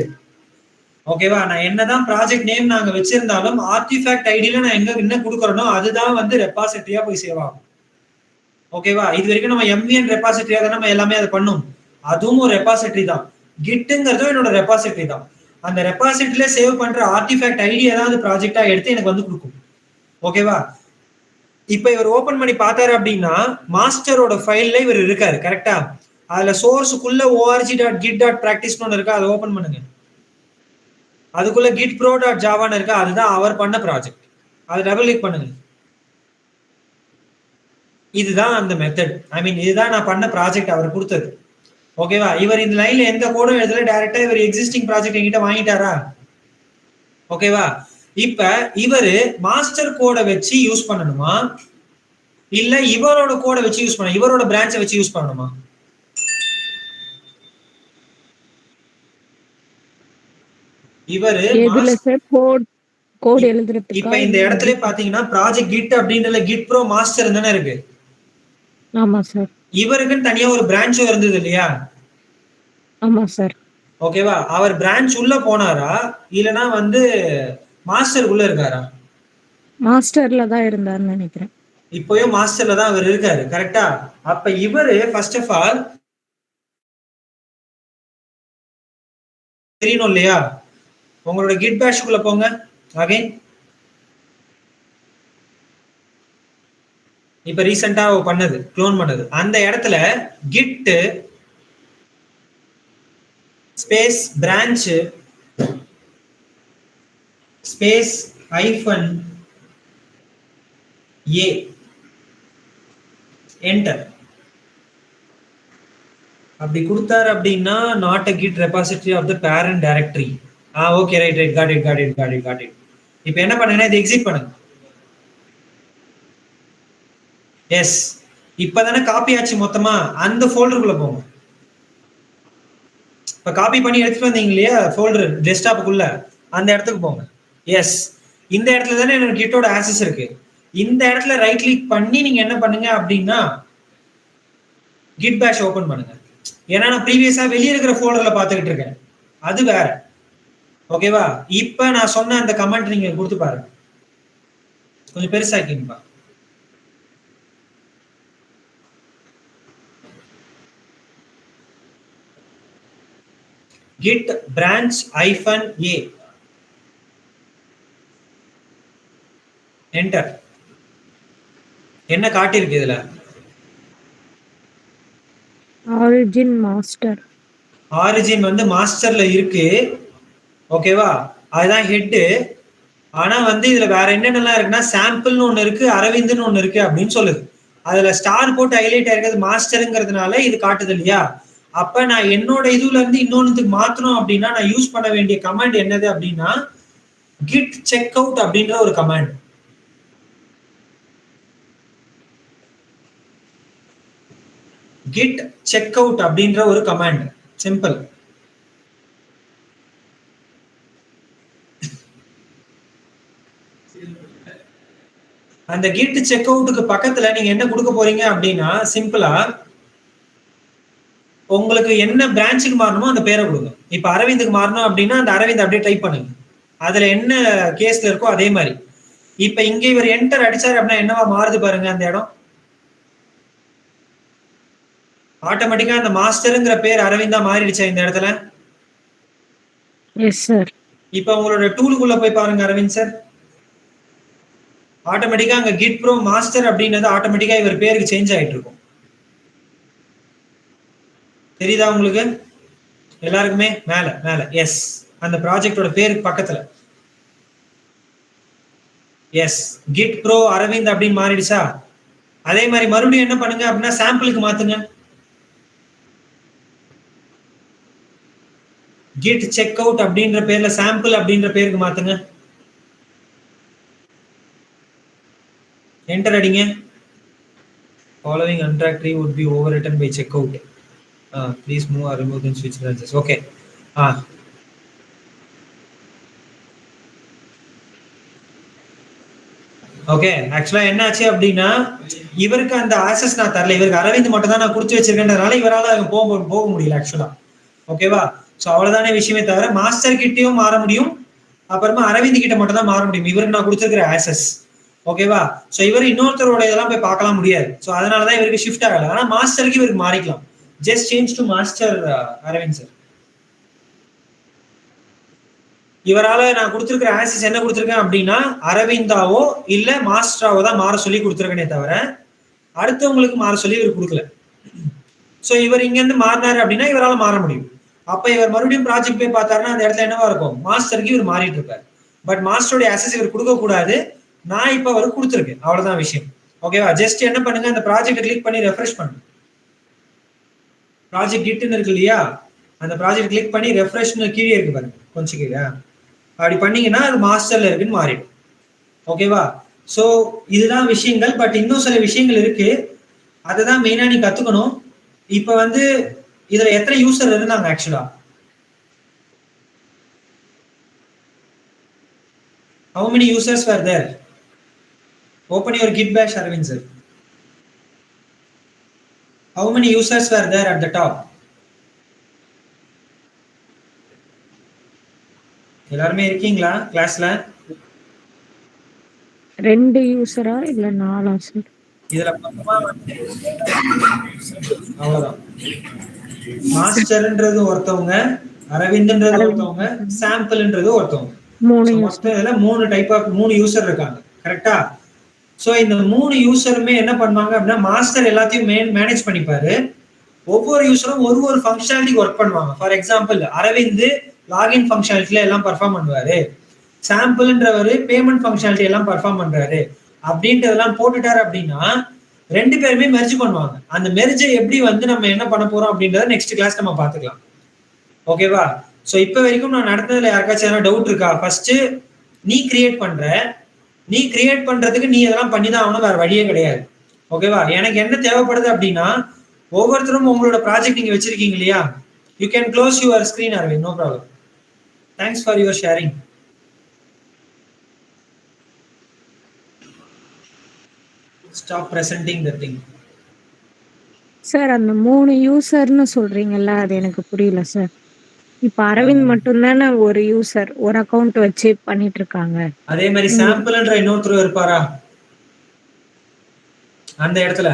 ஓகேவா? நான் என்னதான் ப்ராஜெக்ட் நேம் நாங்க வச்சிருந்தாலும் ஆர்டிஃபேக்ட் ஐடியில நான் எங்க என்ன கொடுக்கறனோ அதுதான் வந்து ரெபாசிட்டரியா போய் சேவ் ஆகும். ஓகேவா? இது வரைக்கும் நம்ம எம்விஎன் ரெபாசிட்டரியா தான் நம்ம எல்லாமே அதை பண்ணும். அதுவும் ஒரு ரெபாசிட்டரி தான். கிட்டுங்கிறதும் என்னோட ரெபாசிட்டரி தான். அந்த ரெபாசிட்டரியில சேவ் பண்ற ஆர்டிஃபேக்ட் ஐடி ஏதாவது ப்ராஜெக்டா எடுத்து எனக்கு வந்து கொடுக்கும். ஓகேவா? இப்ப இவர் ஓபன் பண்ணி பார்த்தாரு அப்படின்னா மாஸ்டரோட ஃபைல்ல இவர் இருக்காரு. கரெக்டா? அதுல சோர்ஸுக்குள்ள org.git.practice ஒன்று இருக்கா, அதை ஓபன் பண்ணுங்க. அதுக்குள்ள gitpro.javaன்னு இருக்கா, அதுதான் அவர் பண்ண ப்ராஜெக்ட். அதை டபுள் கிளிக் பண்ணுங்க. இதுதான் அந்த மெத்தட். ஐ மீன் இதுதான் நான் பண்ண ப்ராஜெக்ட் அவர் கொடுத்தது. ஓகேவா? இவர் இந்த லைன்ல எந்த கோடும் எழுதல, டைரக்டா இவர் எக்ஸிஸ்டிங் ப்ராஜெக்ட் என்கிட்ட வாங்கிட்டாரா? ஓகேவா? இப்ப இவரு மாஸ்டர் கோடை வச்சு யூஸ் பண்ணணுமா இல்ல இவரோட கோடை வச்சு யூஸ் பண்ண, இவரோட பிரான்ச்சை வச்சு யூஸ் பண்ணணுமா? இவரு கோட் எழுதுறதுக்கு இப்ப இந்த இடத்துல பாத்தீங்கன்னா ப்ராஜெக்ட் கிட் அப்படின்றதுல கிட் ப்ரோ மாஸ்டர் தானே இருக்கு. ஆமா சார். இவருக்குன்னு தனியா ஒரு பிரான்ச்சும் இருந்தது இல்லையா? ஆமா சார். ஓகேவா? அவர் பிரான்ச் உள்ள போனாரா இல்லனா வந்து மாஸ்டர் உள்ள இருக்காரா? மாஸ்டர்ல தான் இருந்தாருன்னு நினைக்கிறேன். இப்போயும் மாஸ்டர்ல தான் அவர் இருக்காரு. கரெக்டா? அப்ப இவரு ஃபர்ஸ்ட் ஆஃப் ஆல் தெரியணும் இல்லையா? உங்களோட கிட் பேஷ்க்குள்ள போங்க. அகைன் இப்ப ரீசெண்டா பண்ணது க்ளோன் பண்ணது அந்த இடத்துல git space branch space -a enter அப்படி கொடுத்தாரு அப்படின்னா not a git repository of the parent directory. Okay, right, got it. இப்போ என்ன பண்ணுங்க, இது எக்ஸிட் பண்ணுங்க. எஸ், இப்பதானே காப்பி ஆச்சு மொத்தமா, அந்த ஃபோல்டருக்குள்ள போங்க. இப்ப காப்பி பண்ணி எடுத்துட்டு வந்தீங்க இல்லையா ஃபோல்டர் டெஸ்க்டாப்புக்குள்ள, அந்த இடத்துக்கு போங்க. எஸ், இந்த இடத்துல தானே எனக்கு கிட்டோட ஆக்சஸ் இருக்கு. இந்த இடத்துல ரைட் கிளிக் பண்ணி நீங்க என்ன பண்ணுங்க அப்படின்னா கிட் பேஷ் ஓபன் பண்ணுங்க. ஏன்னா நான் ப்ரீவியஸா வெளியே இருக்கிற ஃபோல்டர்ல பாத்துக்கிட்டு இருக்கேன், அது வேற. ஓகேவா? இப்ப நான் சொன்ன அந்த கமெண்ட் நீங்க கொடுத்து பாருங்க, கொஞ்சம் பெருசாக்கிங்கப்பா. git branch -a enter. என்ன காட்டியிருக்கு இதுல? Origin master. ஆரிஜின் வந்து மாஸ்டர்ல இருக்கு. ஓகேவா? அதுதான் ஹெட். ஆனா வந்து இதுல வேற என்னென்னலாம் இருக்குன்னா சாம்பிள்னு ஒண்ணு இருக்கு, அரவிந்த்னு ஒண்ணு இருக்கு அப்படின்னு சொல்லுது. அதுல ஸ்டார் போட்டு ஹைலைட் ஆயிருக்கிறது மாஸ்டருங்கிறதுனால இது காட்டுது இல்லையா? அப்ப நான் என்னோட இதுல இருந்து இன்னொன்னுக்கு மாத்தணும் அப்படின்னா நான் யூஸ் பண்ண வேண்டிய கமாண்ட் என்னது அப்படின்னா git checkout அப்படின்ற ஒரு கமாண்ட். git checkout அப்படின்ற ஒரு கமாண்ட். சிம்பிள். அந்த git checkoutக்கு பக்கத்துல நீங்க என்ன கொடுக்க போறீங்க அப்படின்னா சிம்பிளா உங்களுக்கு என்ன பிரான்ச்சுக்கு மாறணுமோ அந்த பேரை கொடுங்க. இப்ப அரவிந்துக்கு மாறணும் அப்படின்னா அந்த அரவிந்த் அப்படியே டைப் பண்ணுங்க. அதுல என்ன கேஸ்ல இருக்கோ அதே மாதிரி. இப்ப இங்க இவர் என்டர் அடிச்சாரு அப்படின்னா என்னவா மாறுது பாருங்க அந்த இடம். ஆட்டோமேட்டிக்கா அந்த மாஸ்டருங்கிற பேர் அரவிந்தா மாறிடுச்சா இந்த இடத்துல? Yes sir. இப்ப உங்களோட டூலுக்குள்ள போய் பாருங்க அரவிந்த் சார். ஆட்டோமேட்டிக்கா அங்க கிட் ப்ரோ மாஸ்டர் அப்படின்றது ஆட்டோமேட்டிக்கா இவர் பேருக்கு சேஞ்ச் ஆயிட்டு இருக்கும். தெரியுதா உங்களுக்கு எல்லாருக்குமே? மேல மேல எஸ் அந்த ப்ராஜெக்டோட பேருக்கு பக்கத்துல எஸ் கிட் ப்ரோ அரவிந்த் அப்படின்னு மாறிடுச்சா? அதே மாதிரி மறுபடியும் என்ன பண்ணுங்க அப்படின்னா சாம்பிளுக்கு மாத்துங்க. கிட் செக் அவுட் அப்படின்ற பேர்ல சாம்பிள் அப்படின்ற பேருக்கு மாத்துங்க. என்டர் அடிங்க. Following untracked tree would be overwritten by checkout. Please move or remove and switch branches. Okay. Okay ஆக்சுவலா என்ன ஆச்சு அப்படின்னா இவருக்கு அந்த ஆக்சஸ் நான் தரல. இவருக்கு அரவிந்த் மட்டும் தான் நான் கொடுத்து வச்சிருக்கேன்றதுனால இவரால் போக முடியல ஆக்சுவலா. ஓகேவா? ஸோ அவ்வளவுதானே விஷயமே தவிர மாஸ்டர் கிட்டையும் மாற முடியும், அப்புறமா அரவிந்த் கிட்ட மட்டும் தான் மாற முடியும். இவருக்கு நான் கொடுத்துருக்கிற ஆக்சஸ். ஓகேவா? ஸோ இவர் இன்னொருத்தரோட இதெல்லாம் போய் பார்க்கலாம் முடியாது. ஸோ அதனாலதான் இவருக்கு ஷிஃப்ட் ஆகல. ஆனா மாஸ்டருக்கு இவருக்கு மாறிக்கலாம். Just change to master Aravind sir. இவரால நான் கொடுத்துருக்கிற ஆக்சஸ் என்ன கொடுத்துருக்கேன் அப்படின்னா அரவிந்தாவோ இல்ல மாஸ்டராவோ தான் மாற சொல்லி கொடுத்துருக்கேனே தவிர அடுத்தவங்களுக்கு மாற சொல்லி இவர் கொடுக்கல. ஸோ இவர் இங்க இருந்து மாறினாரு அப்படின்னா இவரால் மாற முடியும். அப்ப இவர் மறுபடியும் ப்ராஜெக்ட் போய் பார்த்தாருன்னா அந்த இடத்துல என்னவா இருக்கும்? மாஸ்டருக்கு இவர் மாறிட்டு இருப்பாரு. பட் மாஸ்டருடைய ஆக்சஸ் இவர் கொடுக்க கூடாது. நான் இப்ப அவருக்கு கொடுத்துருக்கேன். அவ்வளவுதான் விஷயம். ஓகேவா? ஜஸ்ட் என்ன பண்ணுங்க, அந்த ப்ராஜெக்ட் கிளிக் பண்ணி ரெஃப்ரெஷ் பண்ணுங்க. ப்ராஜெக்ட் கிட்னு இருக்கு இல்லையா, அந்த ப்ராஜெக்ட் கிளிக் பண்ணி ரெஃப்ரெஷ்னு கீழே இருக்கு பாருங்க, கொஞ்சம் கீழே. அப்படி பண்ணீங்கன்னா அது மாஸ்டர்ல இருக்குன்னு மாறிடும். ஓகேவா? ஸோ இதுதான் விஷயங்கள். பட் இன்னும் சில விஷயங்கள் இருக்கு, அதுதான் மெயினா நீ கத்துக்கணும். இப்ப வந்து இதுல எத்தனை யூசர் இருந்தாங்க ஆக்சுவலா? How many users were there? Open your Git bash, Arvind sir. How many users were there at the top? எல்லாருமே இருக்கீங்களா கிளாஸ்ல? 2 யூசரா இல்ல 4 சார்? இதுல மொத்தமா வந்து அவ்வளவுதான். மாஸ்டர்ன்றது ஒருத்தவங்க, அரவிந்த்ன்றது ஒருத்தவங்க, சாம்பிள்ன்றது ஒருத்தவங்க. மொத்தம் இதுல 3 யூசர் இருக்காங்க. கரெக்டா? சோ இந்த 3 யூசருமே என்ன பண்ணுவாங்க அப்படின்னா மாஸ்டர் எல்லாத்தையும் மேனேஜ் பண்ணிப்பாரு. ஒவ்வொரு யூசரும் ஒரு ஃபங்க்ஷனாலிட்டிக்கு ஒர்க் பண்ணுவாங்க. ஃபார் எக்ஸாம்பிள் அரவிந்த் லாகின் ஃபங்க்ஷனாலிட்டில எல்லாம் பர்ஃபார்ம் பண்ணுவாரு, சாம்பிள்ன்றவரு பேமெண்ட் ஃபங்க்ஷனாலிட்டி எல்லாம் பர்ஃபார்ம் பண்றாரு அப்படின்றதெல்லாம் போட்டுட்டாரு அப்படின்னா 2 பேருமே மெர்ஜ் பண்ணுவாங்க. அந்த மெர்ஜை எப்படி வந்து நம்ம என்ன பண்ண போறோம் அப்படின்றத நெக்ஸ்ட் கிளாஸ் நம்ம பாத்துக்கலாம். ஓகேவா? சோ இப்ப வரைக்கும் நான் நடந்ததுல யாருக்காச்சும் எதனா டவுட் இருக்கா? ஃபர்ஸ்ட் நீ கிரியேட் பண்றதுக்கு நீ இதெல்லாம் பண்ணிதான் ஆகணும், வேற வழியே கிடையாது. ஓகேவா? எனக்கு என்ன தேவைப்படுது அப்படின்னா ஒவ்வொருத்தரும் உங்களோட ப்ராஜெக்ட் நீங்க வச்சிருக்கீங்க இல்லையா, you can close your screen Aravind, no problem. Thanks for your sharing. Stop presenting the thing. Sir அந்த 3 யூசர்னு சொல்றீங்கல்ல, அது எனக்கு புரியல சார். இப்ப அரவிந்த் மட்டும் தானே ஒரு யூசர், ஒரு அக்கவுண்ட் வச்சு பண்ணிட்டு இருக்காங்க. அதே மாதிரி சாம்பிள்ன்ற இன்னொருத்தர் இருப்பாரா அந்த இடத்துல?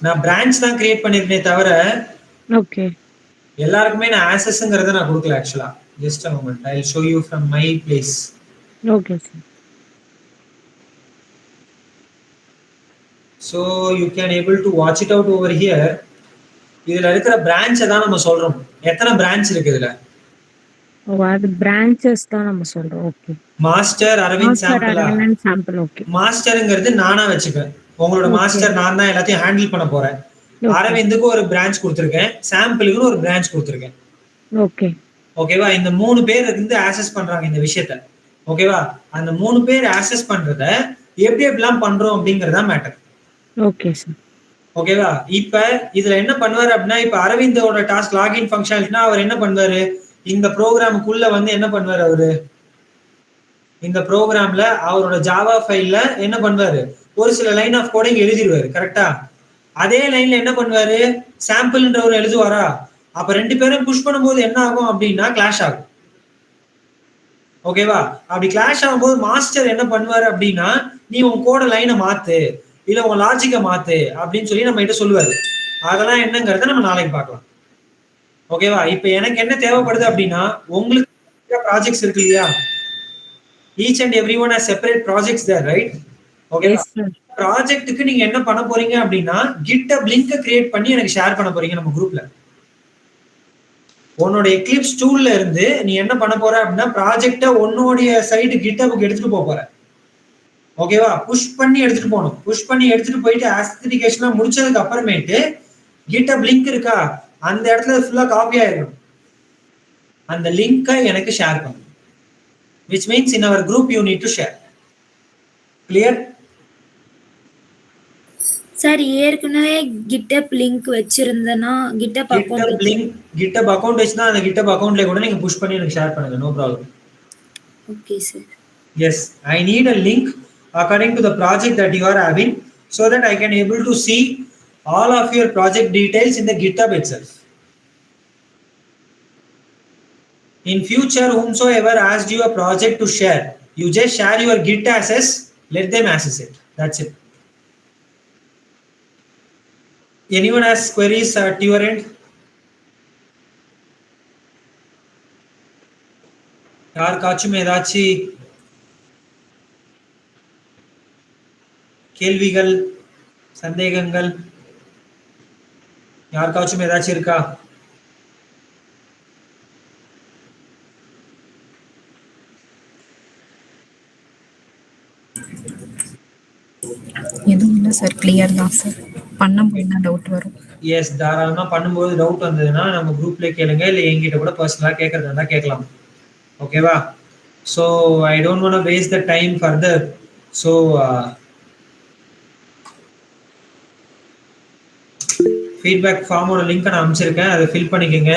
நான் பிரான்ச் தான் கிரியேட் பண்ணிருக்கேனே தவிர ஓகே எல்லாருக்குமே நான் ஆக்சஸ்ங்கறத நான் கொடுக்கல ஆக்சுவலா. Just a moment, I will show you from my place. Okay sir. So you can able to watch it out over here. இதுல இருக்கிற பிரான்ச்சை தான் நம்ம சொல்றோம். எத்தனை பிரான்ச் இருக்கு இதுல? அது பிரான்ச்சஸ் தான் நம்ம சொல்றோம். Okay. Master Aravind sample. Okay. மாஸ்டர்ங்கிறது நானா வச்சுப்பேன். உங்களோட மாஸ்டர் நான் தான் எல்லாத்தையும் ஹேண்டில் பண்ண போறேன். அரவிந்துக்கு ஒரு பிரான்ச் கொடுத்திருக்கேன், சாம்பிளுக்கு ஒரு பிரான்ச் கொடுத்திருக்கேன். ஓகே. ஓகேவா? இந்த 3 பேர் இருந்து ஆக்சஸ் பண்றாங்க இந்த விஷயத்தை. ஓகேவா? அந்த 3 பேர் ஆக்சஸ் பண்றத எப்படி எப்படிலாம் பண்றோம் அப்படிங்கிறதா மேட்டர். Okay sir. ஓகேவா? இப்ப இதுல என்ன பண்ணுவாரு அப்படின்னா, இப்ப அரவிந்தோட டாஸ்க் லாகின் ஃபங்க்ஷனாலிட்டினா அவர் என்ன பண்ணுவாரு, இந்த ப்ரோக்ராமுக்குள்ள வந்து என்ன பண்ணுவாரு அவரு, இந்த ப்ரோக்ராம்ல அவரோட ஜாவா ஃபைல்ல என்ன பண்ணுவாரு, ஒரு சில லைன் ஆஃப் கோடிங் எழுதிடுவாரு. கரெக்டா? அதே லைன்ல என்ன பண்ணுவாரு, சாம்பிள்ன்றவர் எழுதுவாரா? அப்ப 2 பேரும் புஷ் பண்ணும்போது என்ன ஆகும் அப்படின்னா கிளாஷ் ஆகும். ஓகேவா? அப்படி கிளாஷ் ஆகும்போது மாஸ்டர் என்ன பண்ணுவாரு அப்படின்னா, நீ உன் கோட லைனை மாத்து, இல்ல உன் லாஜிக்க மாத்து அப்படின்னு சொல்லி நம்ம கிட்ட சொல்லுவாரு. அதெல்லாம் என்னங்கிறத நம்ம நாளைக்கு பார்க்கலாம். ஓகேவா? இப்ப எனக்கு என்ன தேவைப்படுது அப்படின்னா, உங்களுக்கு ப்ராஜெக்ட்ஸ் இருக்கு இல்லையா? Each and every one has separate projects there, right? ஓகேவா? ப்ராஜெக்ட்டுக்கு நீங்க என்ன பண்ண போறீங்க அப்படின்னா, GitHub லிங்க் கிரியேட் பண்ணி எனக்கு ஷேர் பண்ண போறீங்க நம்ம குரூப்ல. உன்னோட எக்லிப்ஸ் டூல்ல இருந்து நீ என்ன பண்ண போற அப்படின்னா, ப்ராஜெக்ட உன்னோடைய சைடு GitHubக்கு எடுத்துட்டு போற. ஓகேவா? புஷ் பண்ணி எடுத்துட்டு போகணும். புஷ் பண்ணி எடுத்துட்டு போயிட்டு ஆத்தென்டிகேஷன்லாம் முடிச்சதுக்கு அப்புறமேட்டு GitHub லிங்க் இருக்கா, அந்த இடத்துல ஃபுல்லா காப்பி ஆயிருக்கும். அந்த லிங்கை எனக்கு ஷேர் பண்ணு. which means in our group you need to share. Clear? Sir ஏற்கனவே GitHub லிங்க் வச்சிருந்தேனா, GitHub account link GitHub account வச்சுனா அந்த GitHub அக்கவுண்ட்ல கூட நீங்க புஷ் பண்ணி எனக்கு ஷேர் பண்ணுங்க. No problem. Okay sir. Yes, I need a link according to the project that you are having so that I can able to see all of your project details in the GitHub itself. In future, whomsoever asked you a project to share, you just share your Git access, let them access it. That's it. Anyone has queries at your end? யாருக்காச்சும் ஏதாச்சு கேள்விகள், சந்தேகங்கள் யாருக்காச்சும் ஏதாச்சும் இருக்கா? எதுவும் இல்லை சார், கிளியர் தான் சார். பண்ணும்போது என்ன டவுட் வரும்? எஸ், தாராளமா பண்ணும்போது டவுட் வந்ததுன்னா நம்ம குரூப்ல கேளுங்க, இல்லை என்கிட்ட கூட பர்சனலா கேட்கறதா இருந்தா கேட்கலாம். ஓகேவா? So I don't want to waste the time further. So feedback ஃபார்மோட லிங்க் நான் அனுப்பிச்சிருக்கேன், அதை ஃபில் பண்ணிக்கோங்க.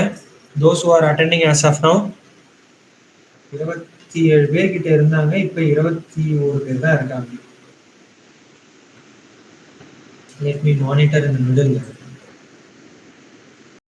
Those who are attending as of now 27 பேர்கிட்ட இருந்தாங்க, இப்போ 21 பேர் தான் இருக்காங்க. Let me monitor in the middle.